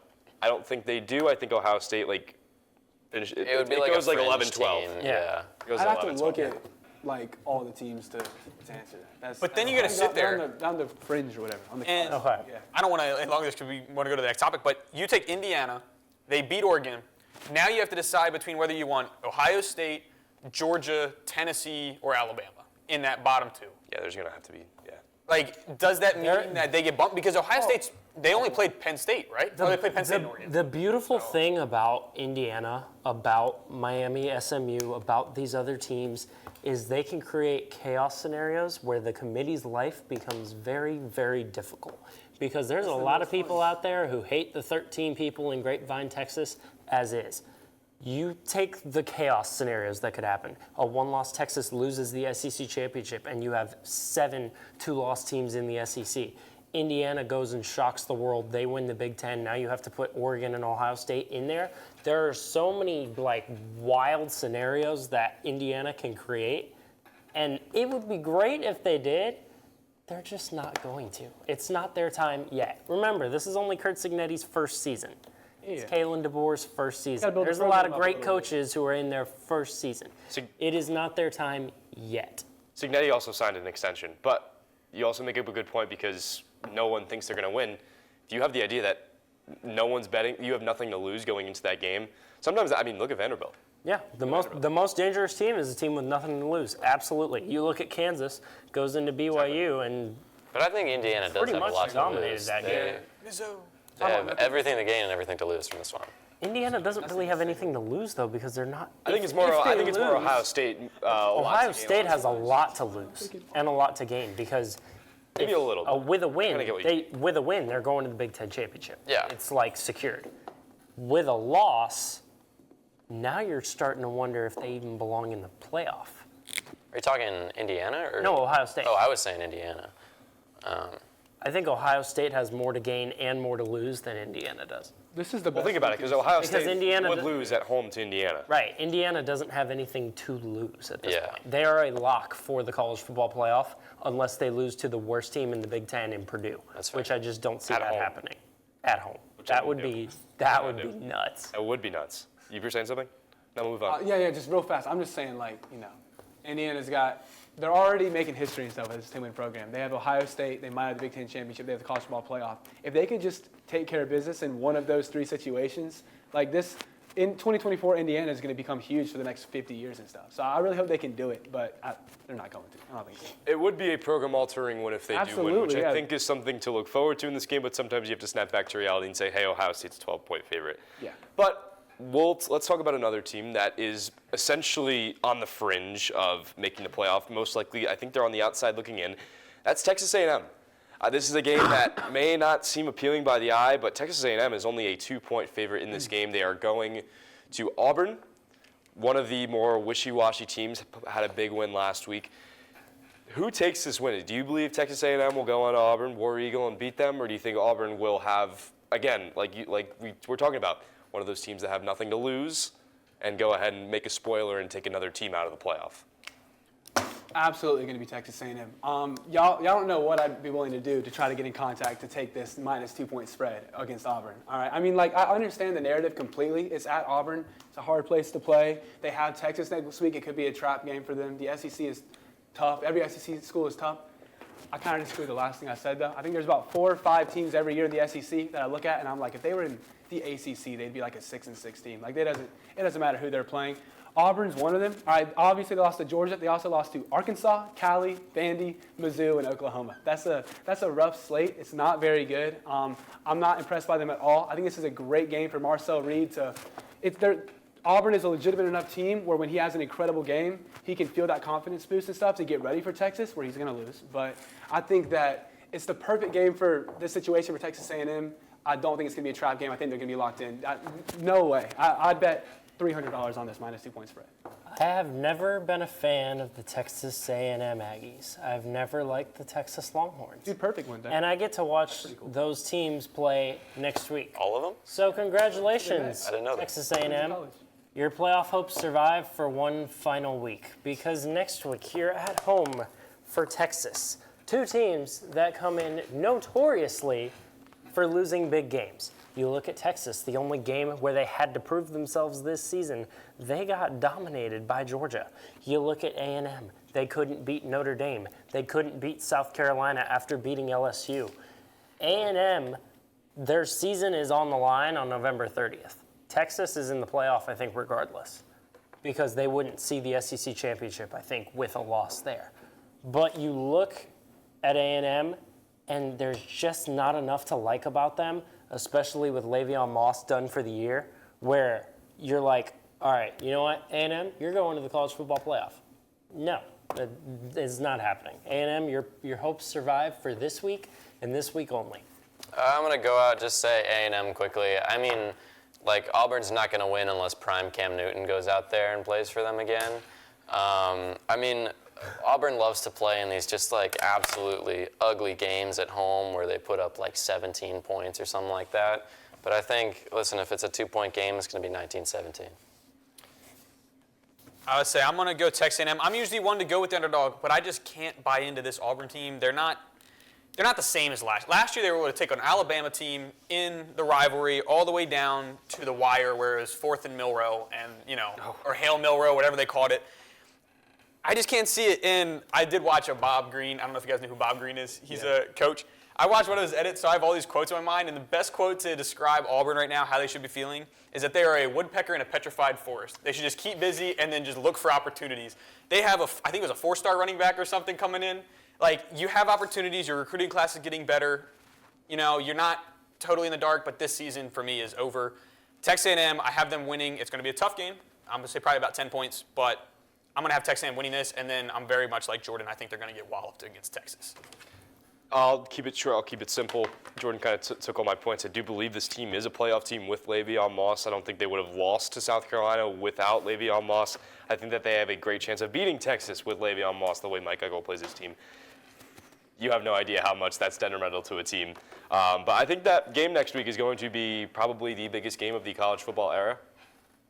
I don't think they do. I think Ohio State finish. It would be like goes a like fringe 11-12. team. Yeah. It goes I'd have to 11-12. look at like all the teams to answer that. But then you gotta sit there. down the fringe or whatever. On the And cusp. Okay. Yeah. I don't want to elong this because we want to go to the next topic, but you take Indiana, they beat Oregon. Now you have to decide between whether you want Ohio State, Georgia, Tennessee, or Alabama in that bottom two. Yeah, there's gonna have to be. Yeah. Like, does that mean They're- that they get bumped? Because Ohio State's, they only played Penn State, right? They played Penn State and Oregon. The beautiful thing about Indiana, about Miami, SMU, about these other teams, is they can create chaos scenarios where the committee's life becomes very, very difficult. Because there's a lot of people out there who hate the 13 people in Grapevine, Texas, as is. You take the chaos scenarios that could happen. A one-loss Texas loses the SEC championship, and you have 7 two-loss teams in the SEC. Indiana goes and shocks the world. They win the Big Ten. Now you have to put Oregon and Ohio State in there. There are so many wild scenarios that Indiana can create, and it would be great if they did. They're just not going to. It's not their time yet. Remember, this is only Kurt Cignetti's first season. It's Kalen DeBoer's first season. Gotta build the There's a lot of program up a great little bit. coaches who are in their first season. It is not their time yet. Signetti also signed an extension, but you also make up a good point because no one thinks they're going to win. If you have the idea that no one's betting, you have nothing to lose going into that game. Sometimes, I mean, look at Vanderbilt. Yeah, the most dangerous team is a team with nothing to lose. Absolutely. You look at Kansas, goes into BYU, and But I think Indiana does pretty have a much lot to dominated lose. that They, game. they have everything to gain and everything to lose from this one. Indiana doesn't really have anything to lose though because they're not. I think it's more. I think it's more Ohio State. Ohio State has a lot to lose and a lot to gain because Maybe a little bit. with a win, Kinda get what with a win, they're going to the Big Ten championship. Yeah. It's secured. With a loss, now you're starting to wonder if they even belong in the playoff. Are you talking Indiana or? No, Ohio State. Oh, I was saying Indiana. I think Ohio State has more to gain and more to lose than Indiana does. This is the Well, best. think about it, because Ohio Because State Indiana would does- lose at home to Indiana. Right. Indiana doesn't have anything to lose at this Yeah. point. They are a lock for the college football playoff unless they lose to the worst team in the Big Ten in Purdue, That's fair. which I just don't see At that home. happening. At home. I That would wouldn't be do. that I would be wouldn't nuts. It would be nuts. You were saying something? No, we'll move on. Yeah, just real fast. I'm just saying, Indiana's they're already making history and stuff with this 10-win program. They have Ohio State, they might have the Big Ten championship, they have the college football playoff. If they could just take care of business in one of those 3 situations, like this, in 2024, Indiana is going to become huge for the next 50 years and stuff. So I really hope they can do it, but they're not going to. I don't think so. It would be a program-altering win if they do win, which Absolutely, I yeah. think is something to look forward to in this game, but sometimes you have to snap back to reality and say, hey, Ohio State's a 12-point favorite. Yeah. But let's talk about another team that is essentially on the fringe of making the playoff. Most likely, I think they're on the outside looking in. That's Texas A&M. This is a game that may not seem appealing by the eye, but Texas A&M is only a 2-point favorite in this game. They are going to Auburn. One of the more wishy-washy teams had a big win last week. Who takes this win? Do you believe Texas A&M will go on Auburn, War Eagle, and beat them, or do you think Auburn will have, again, we're talking about, one of those teams that have nothing to lose and go ahead and make a spoiler and take another team out of the playoff? Absolutely going to be Texas A&M. Y'all don't know what I'd be willing to do to try to get in contact to take this minus 2-point spread against Auburn. All right. I mean, like, I understand the narrative completely. It's at Auburn. It's a hard place to play. They have Texas next week. It could be a trap game for them. The SEC is tough. Every SEC school is tough. I kind of disagree with the last thing I said, though. I think there's about 4 or 5 teams every year in the SEC that I look at, and I'm like, if they were in the ACC, they'd be like a 6-6 team. Like, it doesn't matter who they're playing. Auburn's one of them. All right, obviously they lost to Georgia. They also lost to Arkansas, Cali, Vandy, Mizzou, and Oklahoma. That's a rough slate. It's not very good. I'm not impressed by them at all. I think this is a great game for Marcel Reed to. Auburn is a legitimate enough team where when he has an incredible game, he can feel that confidence boost and stuff to get ready for Texas, where he's going to lose. But I think that it's the perfect game for this situation for Texas A&M. I don't think it's going to be a trap game. I think they're going to be locked in. No way. I'd bet $300 on this minus 2-point spread. I have never been a fan of the Texas A&M Aggies. I've never liked the Texas Longhorns. Dude, perfect one day. And I get to watch those teams play next week. All of them? So congratulations, I didn't know that. Texas A&M. Your playoff hopes survive for one final week because next week you're at home for Texas. 2 teams that come in notoriously for losing big games. You look at Texas, the only game where they had to prove themselves this season, they got dominated by Georgia. You look at A&M, they couldn't beat Notre Dame. They couldn't beat South Carolina after beating LSU. A&M, their season is on the line on November 30th. Texas is in the playoff, I think, regardless, because they wouldn't see the SEC championship, I think, with a loss there. But you look at A&M, and there's just not enough to like about them, especially with Le'Veon Moss done for the year, where you're like, all right, you know what, A&M, you're going to the college football playoff. No, that is not happening. A&M, your hopes survive for this week and this week only. I'm going to go out just say A&M quickly. I mean, like, Auburn's not going to win unless prime Cam Newton goes out there and plays for them again. I mean, Auburn loves to play in these just like absolutely ugly games at home where they put up like 17 points or something like that. But I think, listen, if it's a 2-point game, it's going to be 19-17. I would say I'm going to go Texas A&M. I'm usually one to go with the underdog, but I just can't buy into this Auburn team. They're not the same as last year. They were able to take an Alabama team in the rivalry all the way down to the wire, where it was 4th and Milrow and, or Hail Milrow, whatever they called it. I just can't see it. And I did watch a Bob Green. I don't know if you guys know who Bob Green is. He's a coach. I watched one of his edits, so I have all these quotes in my mind. And the best quote to describe Auburn right now, how they should be feeling, is that they are a woodpecker in a petrified forest. They should just keep busy and then just look for opportunities. They have I think it was a 4-star running back or something coming in. Like, you have opportunities. Your recruiting class is getting better. You're not totally in the dark, but this season for me is over. Texas A&M, I have them winning. It's going to be a tough game. I'm going to say probably about 10 points, but I'm going to have Texas A&M winning this, and then I'm very much like Jordan. I think they're going to get walloped against Texas. I'll keep it short. I'll keep it simple. Jordan kind of took all my points. I do believe this team is a playoff team with Le'Veon Moss. I don't think they would have lost to South Carolina without Le'Veon Moss. I think that they have a great chance of beating Texas with Le'Veon Moss the way Mike Ego plays his team. You have no idea how much that's detrimental to a team. But I think that game next week is going to be probably the biggest game of the college football era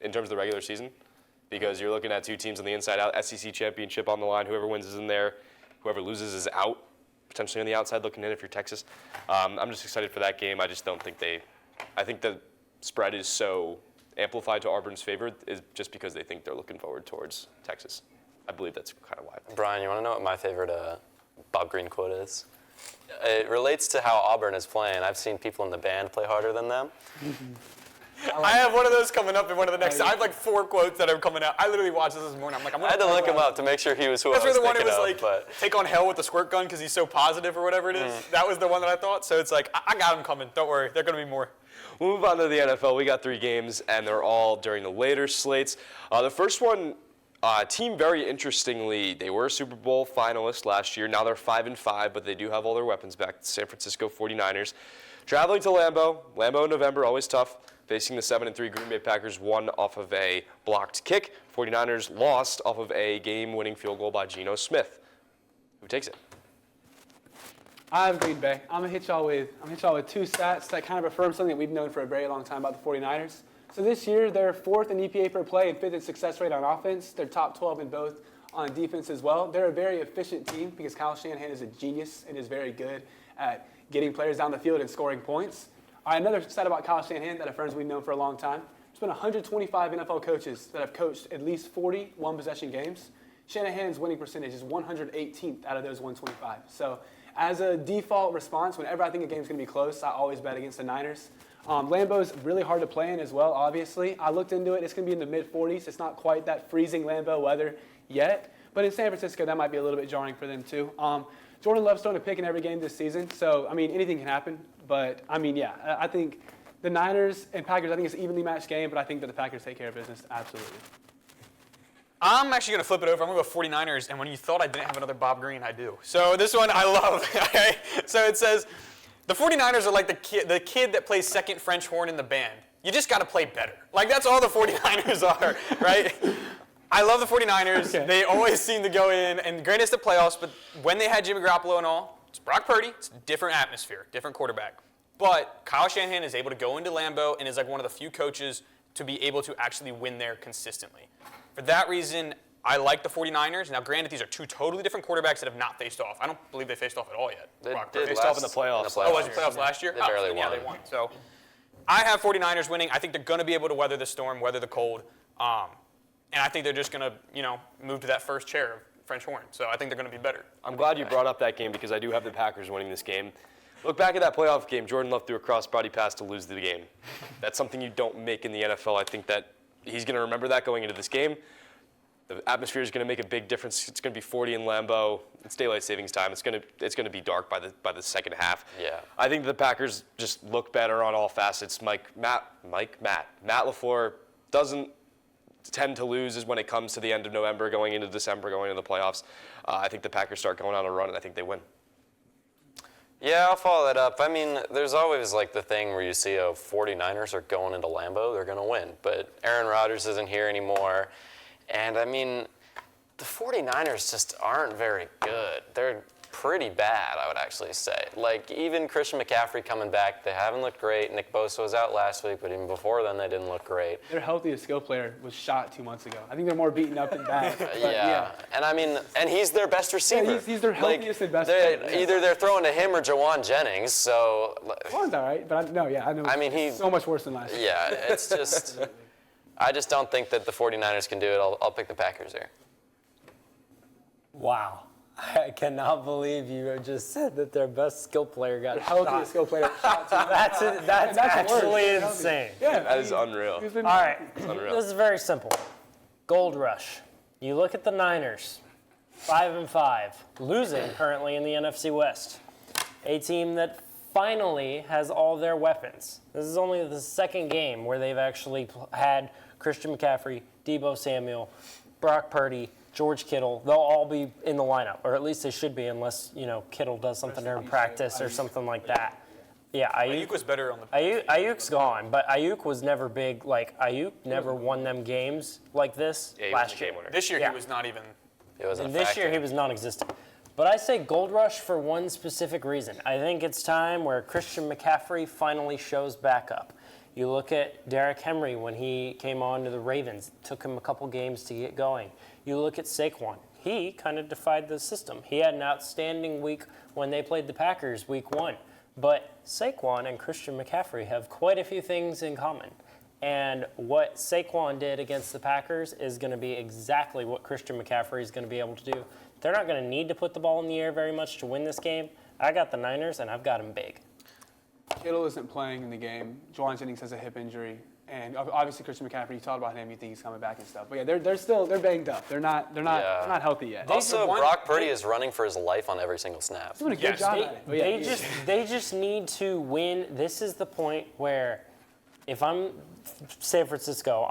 in terms of the regular season, because you're looking at 2 teams on the inside out, SEC championship on the line. Whoever wins is in there. Whoever loses is out, potentially on the outside looking in if you're Texas. I'm just excited for that game. I just don't think I think the spread is so amplified to Auburn's favor is just because they think they're looking forward towards Texas. I believe that's kind of why. Brian, you want to know what my favorite Bob Green quote is? It relates to how Auburn is playing. I've seen people in the band play harder than them. I have one of those coming up in one of the next. I have like 4 quotes that are coming out. I literally watched this morning. I'm like, I had to look him up to make sure he was who That's I was where the one it thinking was of, like, take on hell with the squirt gun because he's so positive or whatever it is. That was the one that I thought. So it's like, I got him coming. Don't worry. They're going to be more. We'll move on to the NFL. We got 3 games, and they're all during the later slates. The first one, team very interestingly, they were Super Bowl finalists last year. Now they're 5-5, but they do have all their weapons back. The San Francisco 49ers. Traveling to Lambeau. Lambeau in November, always tough. Facing the 7-3 Green Bay Packers, won off of a blocked kick. 49ers lost off of a game-winning field goal by Geno Smith. Who takes it? I have Green Bay. I'm gonna hit y'all with 2 stats that kind of affirm something that we've known for a very long time about the 49ers. So this year, they're 4th in EPA per play and 5th in success rate on offense. They're top 12 in both on defense as well. They're a very efficient team because Kyle Shanahan is a genius and is very good at getting players down the field and scoring points. Another stat about Kyle Shanahan that our friends we've known for a long time. There's been 125 NFL coaches that have coached at least 40 one-possession games. Shanahan's winning percentage is 118th out of those 125. So as a default response, whenever I think a game's going to be close, I always bet against the Niners. Lambeau's really hard to play in as well, obviously. I looked into it. It's going to be in the mid-40s. It's not quite that freezing Lambeau weather yet. But in San Francisco, that might be a little bit jarring for them too. Jordan Love's throwing a pick in every game this season. So, I mean, anything can happen. But, I mean, yeah, I think the Niners and Packers, I think it's an evenly matched game. But I think that the Packers take care of business, absolutely. I'm actually going to flip it over. I'm going to go 49ers, and when you thought I didn't have another Bob Green, I do. So this one I love. Okay? So it says, the 49ers are like the kid that plays second French horn in the band. You just got to play better. Like, that's all the 49ers are, right? I love the 49ers. Okay. They always seem to go in, and granted it's the playoffs, but when they had Jimmy Garoppolo and all, it's Brock Purdy. It's a different atmosphere, different quarterback. But Kyle Shanahan is able to go into Lambeau and is like one of the few coaches to be able to actually win there consistently. For that reason, I like the 49ers. Now, granted, these are two totally different quarterbacks that have not faced off. I don't believe they faced off at all yet. They faced off in the playoffs. Oh, was it playoffs last year? They barely won. Yeah, they won. So I have 49ers winning. I think they're going to be able to weather the storm, weather the cold. And I think they're just going to, move to that first chair of French horn. So I think they're going to be better. I'm glad you brought up that game because I do have the Packers winning this game. Look back at that playoff game. Jordan Love threw a cross-body pass to lose the game. That's something you don't make in the NFL. I think that he's going to remember that going into this game. The atmosphere is going to make a big difference. It's going to be 40 in Lambeau. It's daylight savings time. It's going to be dark by the second half. Yeah. I think the Packers just look better on all facets. Matt LaFleur doesn't tend to lose is when it comes to the end of November, going into December, going into the playoffs. I think the Packers start going on a run, and I think they win. Yeah, I'll follow that up. I mean, there's always like the thing where you see, 49ers are going into Lambeau, they're going to win. But Aaron Rodgers isn't here anymore. And, I mean, the 49ers just aren't very good. They're pretty bad, I would actually say. Like, even Christian McCaffrey coming back, they haven't looked great. Nick Bosa was out last week, but even before then, they didn't look great. Their healthiest skill player was shot 2 months ago. I think they're more beaten up than bad. Yeah. And, I mean, and he's their best receiver. Yeah, he's their healthiest and best player. Either they're throwing to him or Jawan Jennings, so... Jawan's all right, but I know he's so much worse than last year. Yeah, it's just... I just don't think that the 49ers can do it. I'll pick the Packers here. Wow. I cannot believe you just said that their best skill player got Their healthiest skill player shot 2 months ago. That's actually worse. insane. Yeah, That is unreal. All right, unreal. this is very simple. Gold rush. You look at the Niners, 5-5, losing currently in the NFC West. A team that finally has all their weapons. This is only the second game where they've actually had Christian McCaffrey, Deebo Samuel, Brock Purdy, George Kittle. They'll all be in the lineup, or at least they should be, unless Kittle does something during practice or something like that. Yeah, Ayuk was better on the. Ayuk's gone, but Ayuk was never big. Like Ayuk never won them games like this last year. This year he was not even. It wasn't And a this factor. year he was non-existent. But I say gold rush for one specific reason. I think it's time where Christian McCaffrey finally shows back up. You look at Derrick Henry when he came on to the Ravens. It took him a couple games to get going. You look at Saquon. He kind of defied the system. He had an outstanding week when they played the Packers week 1. But Saquon and Christian McCaffrey have quite a few things in common. And what Saquon did against the Packers is going to be exactly what Christian McCaffrey is going to be able to do. They're not going to need to put the ball in the air very much to win this game. I got the Niners, and I've got them big. Kittle isn't playing in the game. Jawan Jennings has a hip injury. And obviously Christian McCaffrey, you talked about him, you think he's coming back and stuff. But yeah, they're banged up. They're not healthy yet. Also, Brock Purdy is running for his life on every single snap. He's doing a good job at it. They just need to win. This is the point where if I'm San Francisco,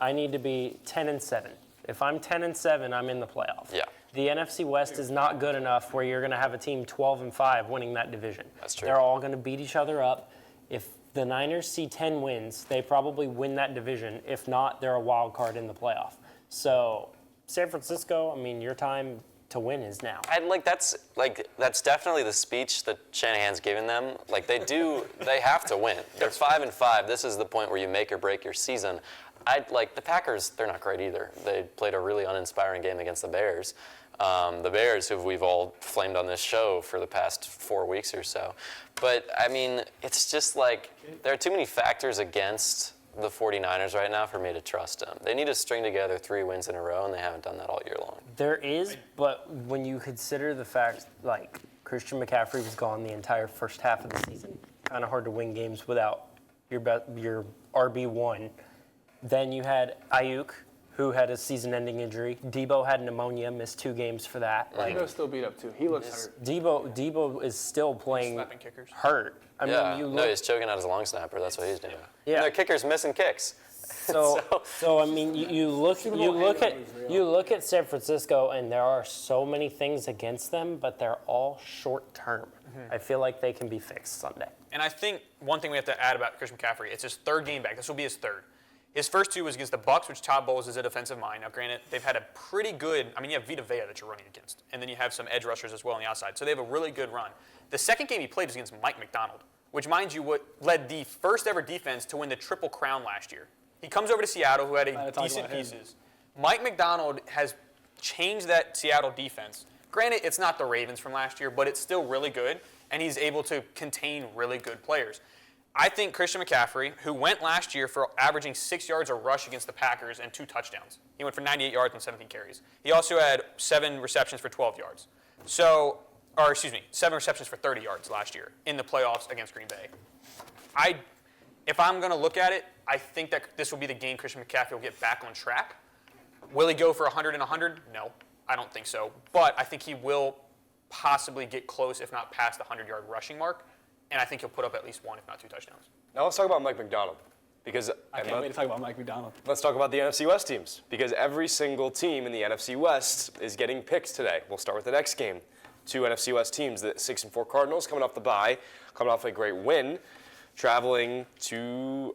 I need to be 10-7. If I'm 10-7, I'm in the playoff. Yeah. The NFC West is not good enough where you're going to have a team 12-5 winning that division. That's true. They're all going to beat each other up. If the Niners see 10 wins, they probably win that division. If not, they're a wild card in the playoff. So San Francisco, I mean, your time to win is now. That's definitely the speech that Shanahan's giving them. Like they have to win. They're 5-5. This is the point where you make or break your season. the Packers, they're not great either. They played a really uninspiring game against the Bears. The Bears, who we've all flamed on this show for the past 4 weeks or so. But, I mean, it's just like there are too many factors against the 49ers right now for me to trust them. They need to string together 3 wins in a row, and they haven't done that all year long. There is, but when you consider the fact, like, Christian McCaffrey was gone the entire first half of the season, kind of hard to win games without your RB1. Then you had Ayuk, who had a season-ending injury. Debo had pneumonia, missed 2 games for that. Debo's still beat up too. He looks hurt. Debo is still playing Slapping kickers. hurt. I mean, you look, no, he's choking out his long snapper. That's what he's doing. Yeah. And their kicker's missing kicks. So I mean, you look at San Francisco, and there are so many things against them, but they're all short term. I feel like they can be fixed Sunday. And I think one thing we have to add about Christian McCaffrey, it's his 3rd game back. This will be his 3rd. His first 2 was against the Bucs, which Todd Bowles is a defensive mind. Now, granted, they've had a pretty good. I mean, you have Vita Vea that you're running against, and then you have some edge rushers as well on the outside. So they have a really good run. The second game he played was against Mike McDonald, which, mind you, what led the first ever defense to win the Triple Crown last year. He comes over to Seattle, who had a decent pieces. Mike McDonald has changed that Seattle defense. Granted, it's not the Ravens from last year, but it's still really good, and he's able to contain really good players. I think Christian McCaffrey, who went last year for averaging 6 yards a rush against the Packers and 2 touchdowns. He went for 98 yards and 17 carries. He also had 7 receptions for 12 yards. 7 receptions for 30 yards last year in the playoffs against Green Bay. If I'm going to look at it, I think that this will be the game Christian McCaffrey will get back on track. Will he go for 100 and 100? No, I don't think so. But I think he will possibly get close, if not past the 100-yard rushing mark. And I think he'll put up at least 1, if not 2 touchdowns. Now let's talk about Mike McDonald. Because I can't wait to talk about Mike McDonald. let's talk about the NFC West teams. Because every single team in the NFC West is getting picked today. We'll start with the next game. 2 NFC West teams, the 6-4 Cardinals coming off the bye, coming off a great win, traveling to,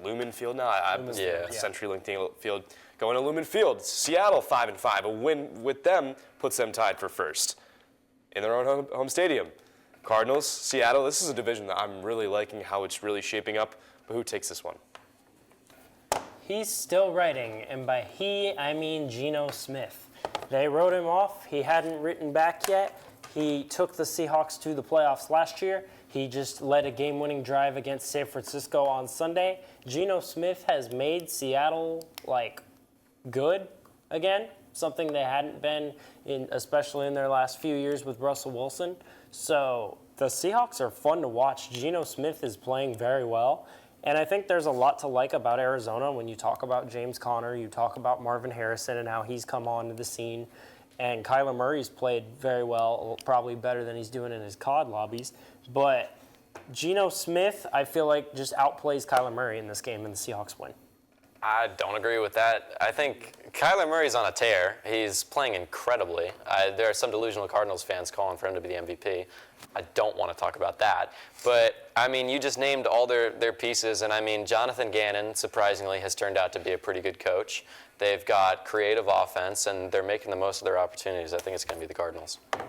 Lumen Field now? CenturyLink Field. Going to Lumen Field. Seattle 5-5. A win with them puts them tied for first in their own home stadium. Cardinals, Seattle, this is a division that I'm really liking how it's really shaping up. But who takes this one? He's still writing, and by he, I mean Geno Smith. They wrote him off. He hadn't written back yet. He took the Seahawks to the playoffs last year. He just led a game-winning drive against San Francisco on Sunday. Geno Smith has made Seattle, good again, something they hadn't been in, especially in their last few years with Russell Wilson. So the Seahawks are fun to watch. Geno Smith is playing very well. And I think there's a lot to like about Arizona when you talk about James Conner, you talk about Marvin Harrison and how he's come onto the scene. And Kyler Murray's played very well, probably better than he's doing in his COD lobbies. But Geno Smith, I feel like, just outplays Kyler Murray in this game, and the Seahawks win. I don't agree with that. I think Kyler Murray's on a tear. He's playing incredibly. There are some delusional Cardinals fans calling for him to be the MVP. I don't want to talk about that. But, I mean, you just named all their pieces. And, I mean, Jonathan Gannon, surprisingly, has turned out to be a pretty good coach. They've got creative offense, and they're making the most of their opportunities. I think it's going to be the Cardinals. I'm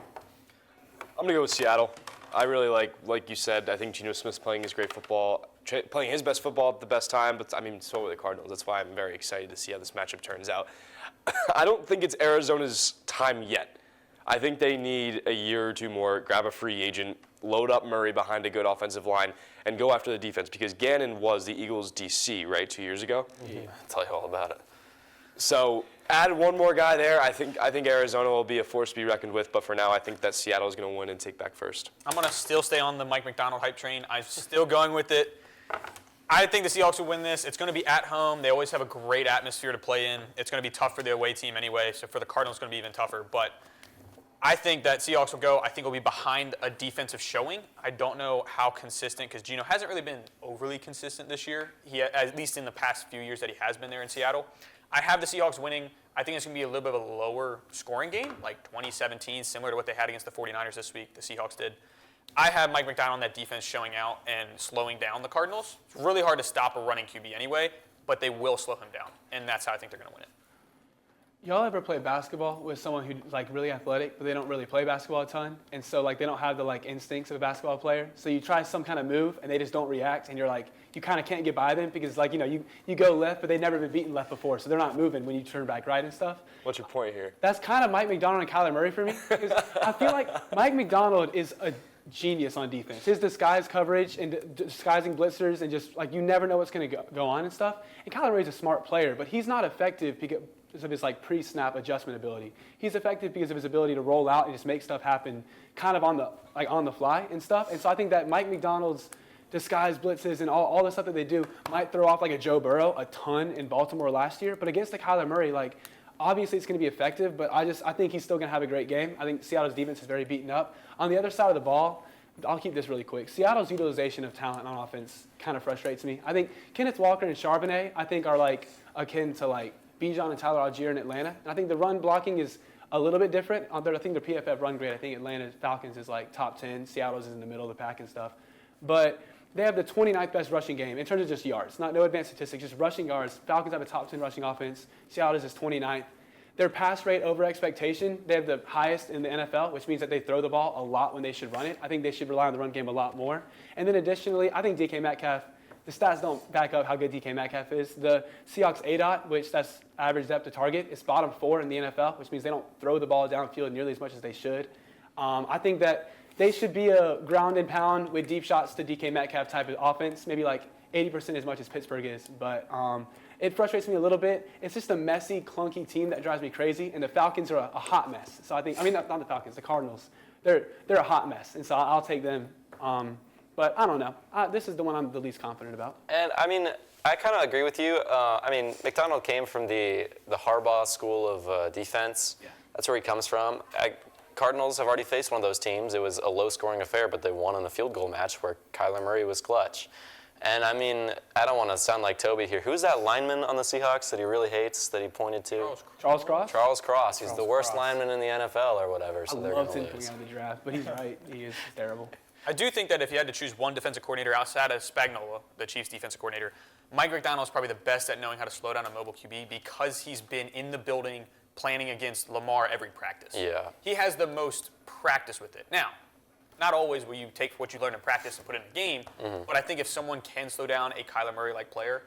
going to go with Seattle. I really like you said, I think Geno Smith's playing his great football, playing his best football at the best time, but I mean, so are the Cardinals. That's why I'm very excited to see how this matchup turns out. I don't think it's Arizona's time yet. I think they need a year or 2 more, grab a free agent, load up Murray behind a good offensive line, and go after the defense, because Gannon was the Eagles' DC, right, 2 years ago? Yeah. I'll tell you all about it. So add one more guy there. I think Arizona will be a force to be reckoned with, but for now, I think that Seattle is going to win and take back first. I'm going to still stay on the Mike McDonald hype train. I'm still going with it. I think the Seahawks will win this. It's going to be at home. They always have a great atmosphere to play in. It's going to be tough for the away team anyway, so for the Cardinals, it's going to be even tougher. But I think that Seahawks will go. I think it'll be behind a defensive showing. I don't know how consistent, because Geno hasn't really been overly consistent this year, at least in the past few years that he has been there in Seattle. I have the Seahawks winning. I think it's going to be a little bit of a lower scoring game, like 2017, similar to what they had against the 49ers this week, the Seahawks did. I have Mike McDonald on that defense showing out and slowing down the Cardinals. It's really hard to stop a running QB anyway, but they will slow him down, and that's how I think they're going to win it. Y'all ever play basketball with someone who's like really athletic, but they don't really play basketball a ton, and so like they don't have the like instincts of a basketball player? So you try some kind of move and they just don't react, and you're like, you kind of can't get by them because like you go left, but they've never been beaten left before, so they're not moving when you turn back right and stuff. What's your point here? That's kind of Mike McDonald and Kyler Murray for me. Because I feel like Mike McDonald is a genius on defense. His disguise coverage and disguising blitzers and just like you never know what's going to go on and stuff. And Kyler Murray's a smart player, but he's not effective because of his like pre-snap adjustment ability. He's effective because of his ability to roll out and just make stuff happen kind of on the fly and stuff. And so I think that Mike McDonald's disguise blitzes and all the stuff that they do might throw off like a Joe Burrow a ton in Baltimore last year. But against the Kyler Murray, like obviously it's going to be effective, but I think he's still going to have a great game. I think Seattle's defense is very beaten up. On the other side of the ball, I'll keep this really quick. Seattle's utilization of talent on offense kind of frustrates me. I think Kenneth Walker and Charbonnet, I think, are like akin to like Bijan and Tyler Algier in Atlanta. And I think the run blocking is a little bit different. I think the PFF run grade, I think Atlanta Falcons is like top 10. Seattle's is in the middle of the pack and stuff. But they have the 29th best rushing game in terms of just yards. No advanced statistics, just rushing yards. Falcons have a top 10 rushing offense. Seattle's is 29th. Their pass rate over expectation, they have the highest in the NFL, which means that they throw the ball a lot when they should run it. I think they should rely on the run game a lot more. And then additionally, I think DK Metcalf, the stats don't back up how good DK Metcalf is. The Seahawks ADOT, which that's average depth to target, is bottom 4 in the NFL, which means they don't throw the ball downfield nearly as much as they should. I think that they should be a ground and pound with deep shots to DK Metcalf type of offense, maybe like 80% as much as Pittsburgh is. But it frustrates me a little bit. It's just a messy, clunky team that drives me crazy, and the Falcons are a hot mess. So not the Falcons, the Cardinals. They're a hot mess, and so I'll take them. But I don't know. This is the one I'm the least confident about. And I mean, I kind of agree with you. McDonald came from the Harbaugh school of defense. Yeah. That's where he comes from. Cardinals have already faced one of those teams. It was a low-scoring affair, but they won in the field goal match where Kyler Murray was clutch. And I mean, I don't want to sound like Toby here. Who's that lineman on the Seahawks that he really hates that he pointed to? Charles Cross? Charles Cross. He's the worst lineman in the NFL or whatever. So I loved him coming out of the draft, but he's right. He is terrible. I do think that if you had to choose one defensive coordinator outside of Spagnuolo, the Chiefs' defensive coordinator, Mike McDonald is probably the best at knowing how to slow down a mobile QB because he's been in the building planning against Lamar every practice. Yeah. He has the most practice with it. Now, not always will you take what you learn in practice and put it in a game, but I think if someone can slow down a Kyler Murray-like player,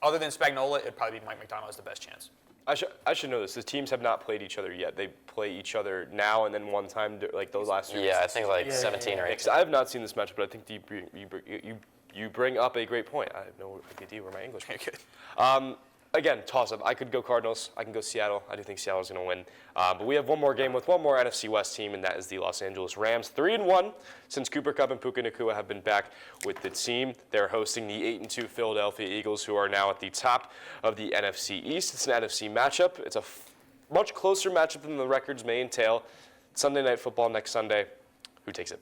other than Spagnuolo, it'd probably be Mike McDonald as the best chance. I should know this. The teams have not played each other yet. They play each other now and then one time, like those last years. Yeah, I think 17 or 18. I have not seen this match, but I think you bring up a great point. I have no idea where my English is. Again, toss-up. I could go Cardinals. I can go Seattle. I do think Seattle's going to win. But we have one more game with one more NFC West team, and that is the Los Angeles Rams. 3-1 since Cooper Kupp and Puka Nacua have been back with the team. They're hosting the 8-2 Philadelphia Eagles, who are now at the top of the NFC East. It's an NFC matchup. It's a much closer matchup than the records may entail. Sunday Night Football next Sunday. Who takes it?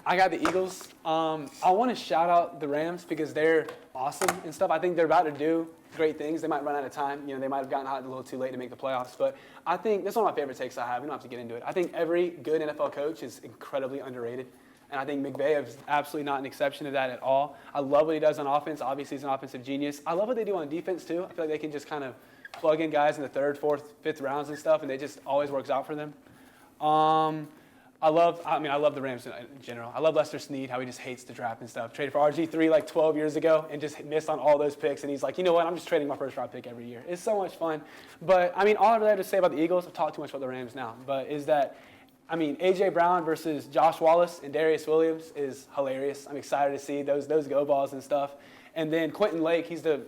I got the Eagles. I want to shout out the Rams because they're awesome and stuff. I think they're about to do great things. They might run out of time. They might have gotten hot a little too late to make the playoffs. But I think that's one of my favorite takes I have. We don't have to get into it. I think every good NFL coach is incredibly underrated. And I think McVay is absolutely not an exception to that at all. I love what he does on offense. Obviously, he's an offensive genius. I love what they do on defense, too. I feel like they can just kind of plug in guys in the 3rd, 4th, 5th rounds and stuff, and it just always works out for them. I love the Rams in general. I love Lester Snead, how he just hates the draft and stuff. Traded for RG3 like 12 years ago and just missed on all those picks. And he's like, you know what? I'm just trading my 1st round pick every year. It's so much fun. But, all I really have to say about the Eagles, I've talked too much about the Rams now, but is that, A.J. Brown versus Josh Wallace and Darius Williams is hilarious. I'm excited to see those go balls and stuff. And then Quentin Lake, he's the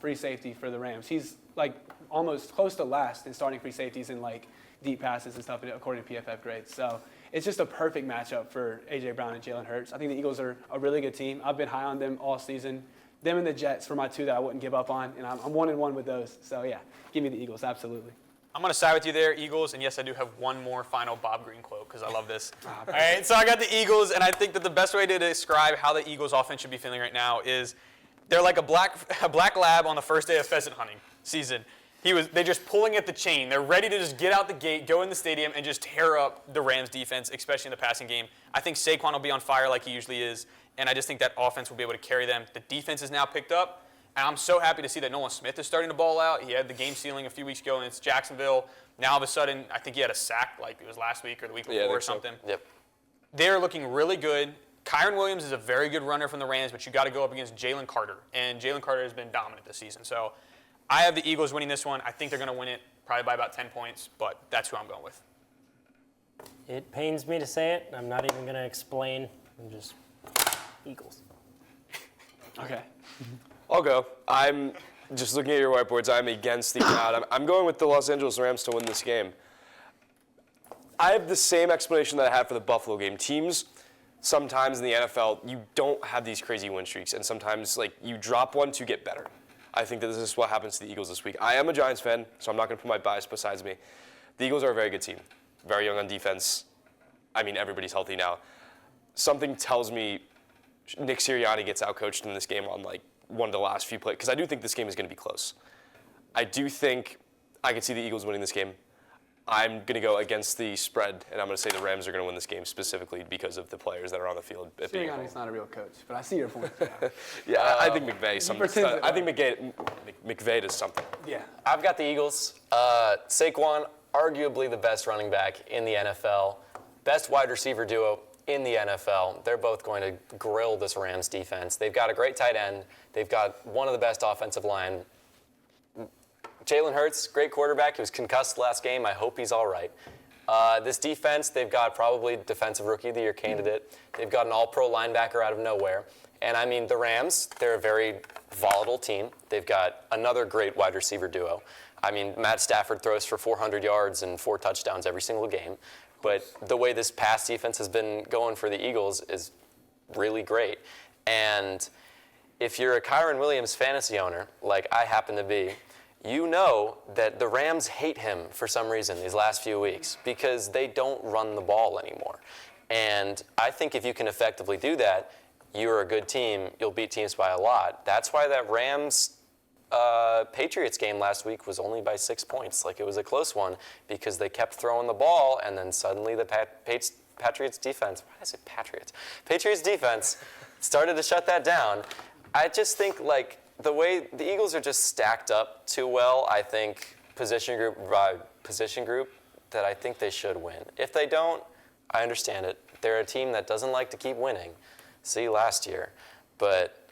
free safety for the Rams. He's like almost close to last in starting free safeties in like deep passes and stuff according to PFF grades. So it's just a perfect matchup for A.J. Brown and Jalen Hurts. I think the Eagles are a really good team. I've been high on them all season. Them and the Jets were my 2 that I wouldn't give up on, and I'm 1-1 with those. So, yeah, give me the Eagles, absolutely. I'm going to side with you there, Eagles, and yes, I do have one more final Bob Green quote because I love this. All right, so I got the Eagles, and I think that the best way to describe how the Eagles offense should be feeling right now is they're like a black lab on the first day of pheasant hunting season. They're just pulling at the chain. They're ready to just get out the gate, go in the stadium, and just tear up the Rams defense, especially in the passing game. I think Saquon will be on fire like he usually is, and I just think that offense will be able to carry them. The defense is now picked up, And I'm so happy to see that Nolan Smith is starting to ball out. He had the game ceiling a few weeks ago against Jacksonville. Now all of a sudden, I think he had a sack like it was last week or the week before or something. So. Yep. They're looking really good. Kyron Williams is a very good runner from the Rams, but you got to go up against Jalen Carter. And Jalen Carter has been dominant this season. So I have the Eagles winning this one. I think they're going to win it probably by about 10 points, but that's who I'm going with. It pains me to say it. I'm not even going to explain. I'm just Eagles. Okay. I'll go. I'm just looking at your whiteboards. I'm against the crowd. I'm going with the Los Angeles Rams to win this game. I have the same explanation that I had for the Buffalo game. Teams, sometimes in the NFL, you don't have these crazy win streaks, and sometimes you drop one to get better. I think that this is what happens to the Eagles this week. I am a Giants fan, so I'm not going to put my bias besides me. The Eagles are a very good team. Very young on defense. I mean, everybody's healthy now. Something tells me Nick Sirianni gets outcoached in this game on one of the last few plays, because I do think this game is going to be close. I do think I could see the Eagles winning this game. I'm going to go against the spread, and I'm going to say the Rams are going to win this game specifically because of the players that are on the field. Sirianni's not a real coach, but I see your point. Yeah, I think McVay is something. pretends that I think McVay does something. Yeah. I've got the Eagles. Saquon, arguably the best running back in the NFL. Best wide receiver duo in the NFL. They're both going to grill this Rams defense. They've got a great tight end. They've got one of the best offensive line. Jalen Hurts, great quarterback. He was concussed last game. I hope he's all right. This defense, they've got probably Defensive Rookie of the Year candidate. They've got an all-pro linebacker out of nowhere. And, I mean, the Rams, they're a very volatile team. They've got another great wide receiver duo. I mean, Matt Stafford throws for 400 yards and 4 touchdowns every single game. But the way this pass defense has been going for the Eagles is really great. And if you're a Kyron Williams fantasy owner, like I happen to be, you know that the Rams hate him for some reason these last few weeks because they don't run the ball anymore. And I think if you can effectively do that, you're a good team. You'll beat teams by a lot. That's why that Rams Patriots game last week was only by 6 points. It was a close one because they kept throwing the ball, and then suddenly the Patriots defense, why did I say Patriots? Patriots defense started to shut that down. I just think the way the Eagles are just stacked up too well, I think position group by position group, that I think they should win. If they don't, I understand it. They're a team that doesn't like to keep winning. See last year. But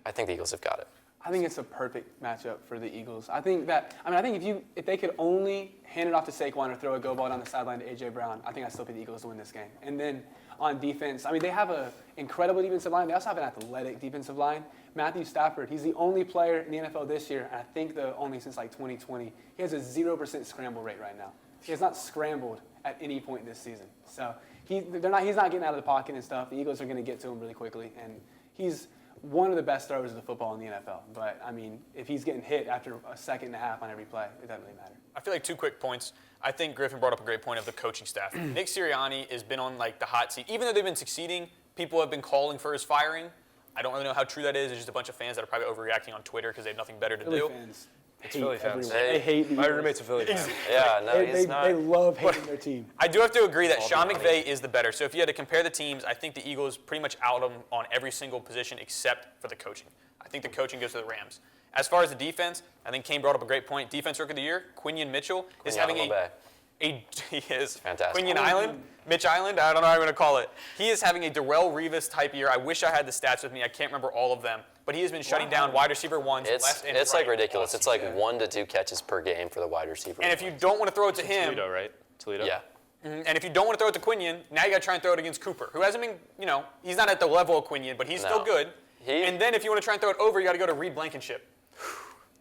I think the Eagles have got it. I think it's a perfect matchup for the Eagles. I think if they could only hand it off to Saquon or throw a go ball down the sideline to A.J. Brown, I think I'd still pick the Eagles to win this game. And then on defense, they have an incredible defensive line. They also have an athletic defensive line. Matthew Stafford, he's the only player in the NFL this year, and I think the only since 2020. He has a 0% scramble rate right now. He has not scrambled at any point this season. So he's not getting out of the pocket and stuff. The Eagles are going to get to him really quickly, and he's one of the best throwers of the football in the NFL. But, if he's getting hit after a second and a half on every play, it doesn't really matter. I feel 2 quick points. I think Griffin brought up a great point of the coaching staff. Nick Sirianni has been on the hot seat. Even though they've been succeeding, people have been calling for his firing. I don't really know how true that is. There's just a bunch of fans that are probably overreacting on Twitter because they have nothing better to do. Fans. It's Philly fans. They hate the My Eagles. roommate's a Philly fan. Yeah, no, he's not. They love hating their team. I do have to agree that Sean money. McVay is the better. So if you had to compare the teams, I think the Eagles pretty much out them on every single position except for the coaching. I think the coaching goes to the Rams. As far as the defense, I think Kane brought up a great point. Defense Rookie of the Year, Quinion Mitchell is having he is fantastic. Quinion Island, Mitch Island, I don't know how I'm going to call it. He is having a Darrelle Revis type year. I wish I had the stats with me. I can't remember all of them. But he has been shutting down wide receiver ones left and right. It's ridiculous. It's 1 to 2 catches per game for the wide receiver. And if you don't want to throw it to him. Toledo, right? Toledo? Yeah. And if you don't want to throw it to Quinion, now you got to try and throw it against Cooper, who hasn't been, he's not at the level of Quinion, but he's still good. And then if you want to try and throw it over, you got to go to Reed Blankenship.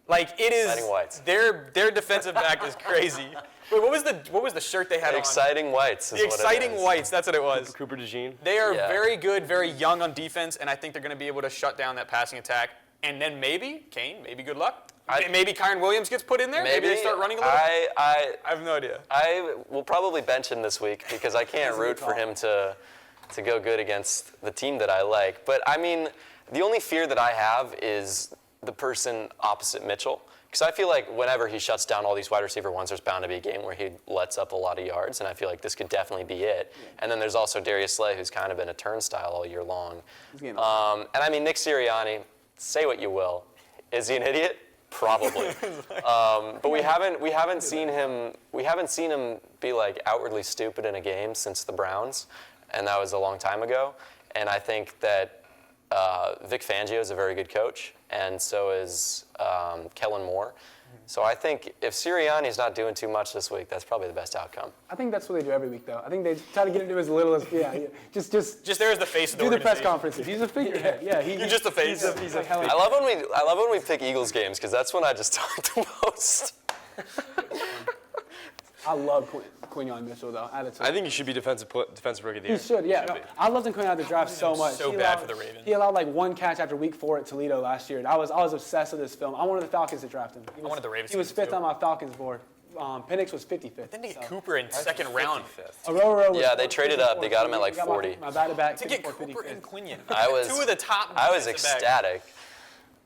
It is. Exciting Whites. Their defensive back is crazy. Wait, what was the shirt they had on? Exciting Whites. The Exciting Whites. That's what it was. Cooper DeJean. They are very good, very young on defense, and I think they're going to be able to shut down that passing attack. And then maybe Kane, maybe good luck. Maybe Kyron Williams gets put in there. Maybe they start running a little. I have no idea. I will probably bench him this week because I can't root for him to go good against the team that I like. But the only fear that I have is the person opposite Mitchell. Because I feel like whenever he shuts down all these wide receiver ones, there's bound to be a game where he lets up a lot of yards, and I feel like this could definitely be it. Yeah. And then there's also Darius Slay, who's kind of been a turnstile all year long. Nick Sirianni, say what you will, Is he an idiot? Probably. But we haven't seen him be like outwardly stupid in a game since the Browns, and that was a long time ago. And I think that Vic Fangio is a very good coach, and so is Kellen Moore. So I think if Sirianni's not doing too much this week, that's probably the best outcome. I think that's what they do every week, though. I think they try to get into as little as just there's the face of the do the organization. press conferences. He's a figurehead. Yeah, You're just the face. He's a hell of I love when we pick Eagles games because that's when I just talk the most. I love Quinyon Mitchell, though. I think he should be defensive rookie of the year. He should, yeah. No, I loved him coming out of the draft so much. So bad for the Ravens. He allowed like one catch after week 4 at Toledo last year, and I was obsessed with this film. I wanted the Falcons to draft him. I wanted the Ravens He was to 5th too. on my Falcons board. Penix was 55th. Then they get Cooper in second round. Aurora was Yeah, they traded up. They got him at like I got 40. My back-to-back To get for Cooper and 55th. Quinion. I was two of the top. I was defensive backs. ecstatic.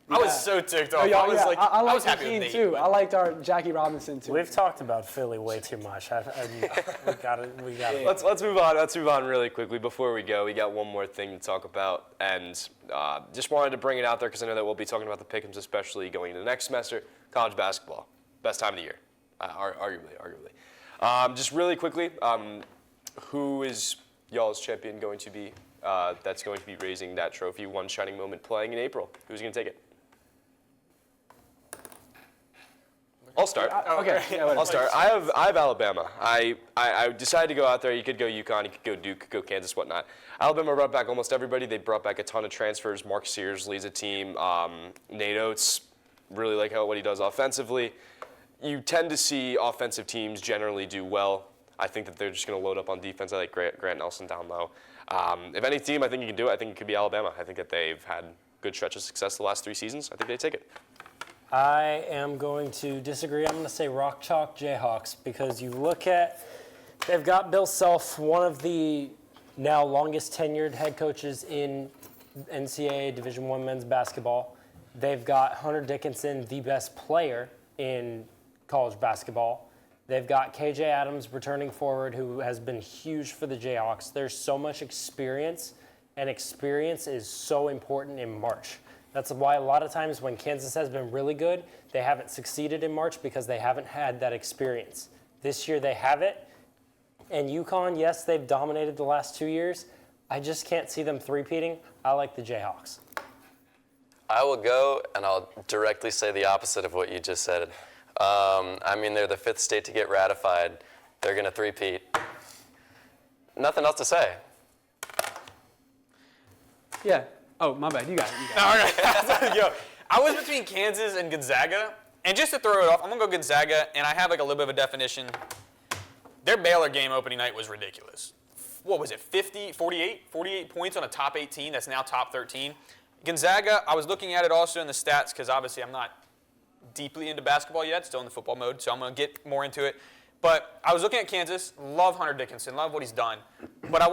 I was so ticked off. Oh, I was like, I I was liked happy Hakeem with too. Nate. I liked our Jackie Robinson too. We've talked about Philly way too much. We got it. Let's move on. Let's move on really quickly. Before we go, we got one more thing to talk about, and just wanted to bring it out there because I know that we'll be talking about the pick'ems, especially going into the next semester. College basketball, best time of the year, arguably. Just really quickly, who is y'all's champion going to be? That's going to be raising that trophy, one shining moment, playing in April. Who's going to take it? I'll start. Okay. Yeah, I'll start. I have Alabama. I decided to go out there. You could go UConn, you could go Duke, go Kansas, whatnot. Alabama brought back almost everybody. They brought back a ton of transfers. Mark Sears leads a team. Nate Oates, really like what he does offensively. You tend to see offensive teams generally do well. I think that they're just going to load up on defense. I like Grant Nelson down low. If any team I think you can do it, I think it could be Alabama. I think that they've had good stretch of success the last 3 seasons. I think they take it. I am going to disagree. I'm going to say Rock Chalk Jayhawks because you look at, they've got Bill Self, one of the now longest tenured head coaches in NCAA Division I men's basketball. They've got Hunter Dickinson, the best player in college basketball. They've got KJ Adams returning forward, who has been huge for the Jayhawks. There's so much experience, and experience is so important in March. That's why a lot of times when Kansas has been really good, they haven't succeeded in March because they haven't had that experience. This year they have it. And UConn, yes, they've dominated the last 2 years. I just can't see them three-peating. I like the Jayhawks. I will go, and I'll directly say the opposite of what you just said. I mean, they're the 5th state to get ratified. They're going to three-peat. Nothing else to say. Yeah. Oh, my bad. You got it. All right. Yo, I was between Kansas and Gonzaga. And just to throw it off, I'm going to go Gonzaga, and I have like a little bit of a definition. Their Baylor game opening night was ridiculous. What was it, 48 points on a top 18 that's now top 13. Gonzaga, I was looking at it also in the stats because obviously I'm not deeply into basketball yet, still in the football mode, so I'm going to get more into it. But I was looking at Kansas, love Hunter Dickinson, love what he's done. But I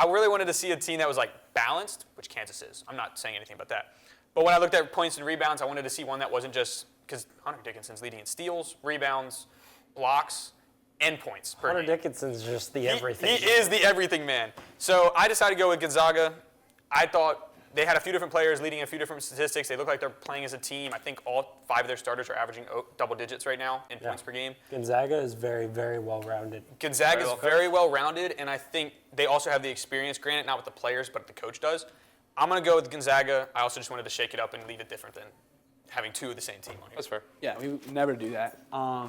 really wanted to see a team that was like balanced, which Kansas is. I'm not saying anything about that. But when I looked at points and rebounds, I wanted to see one that wasn't just, because Hunter Dickinson's leading in steals, rebounds, blocks, and points per Hunter game. Dickinson's just the everything. He is the everything man. So I decided to go with Gonzaga. I thought they had a few different players leading a few different statistics. They look like they're playing as a team. I think all 5 of their starters are averaging double digits right now in points per game. Gonzaga is very, very well-rounded. Gonzaga is very well-rounded, and I think they also have the experience, granted not with the players, but the coach does. I'm going to go with Gonzaga. I also just wanted to shake it up and leave it different than having 2 of the same team on here. That's fair. Yeah, we would never do that. I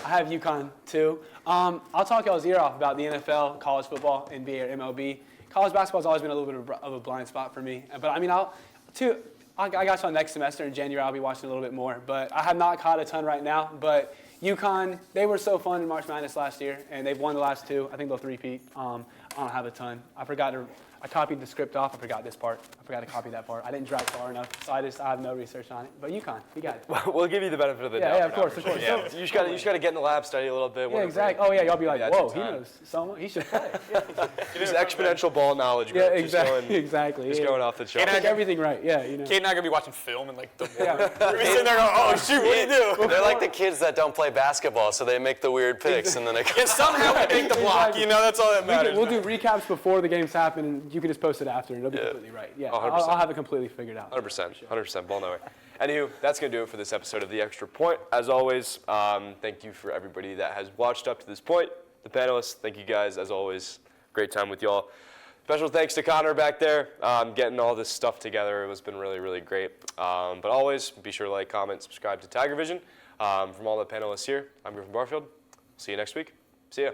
have UConn too. I'll talk y'all's ear off about the NFL, college football, NBA, or MLB. College basketball's always been a little bit of a blind spot for me. But I mean, I got y'all next semester in January. I'll be watching a little bit more. But I have not caught a ton right now. But UConn, they were so fun in March Madness last year, and they've won the last 2. I think they'll three-peat. I don't have a ton. I copied the script off. I forgot this part. I forgot to copy that part. I didn't drive far enough, so I have no research on it. But UConn, you got it. We'll give you the benefit of the doubt. Yeah, of for now, course, for of course. sure. Yeah. You just got to get in the lab, study a little bit. Yeah, exactly. Oh, yeah, y'all be like, That's whoa, your he time. knows someone. He should play. Yeah, Just exponential ball knowledge. yeah Just exactly. Exactly. Just yeah. going off the chart. Take everything right. Yeah, you know. Kate and I are going to be watching film and like the Yeah. We're sitting there going, oh, shoot, what do you do? They're like the kids that don't play basketball, so they make the weird picks, and then they And somehow we make the block, you know, that's all that matters. We'll do recaps before the games happen, and you can just post it after, and it'll be completely right. Yeah, 100%. I'll have it completely figured out. 100%. Ball nowhere. Anywho, that's going to do it for this episode of The Extra Point. As always, thank you for everybody that has watched up to this point. The panelists, thank you guys. As always, great time with y'all. Special thanks to Connor back there, getting all this stuff together. It has been really, really great. But always, be sure to like, comment, subscribe to Tigervision. From all the panelists here, I'm Griffin Barfield. See you next week. See ya.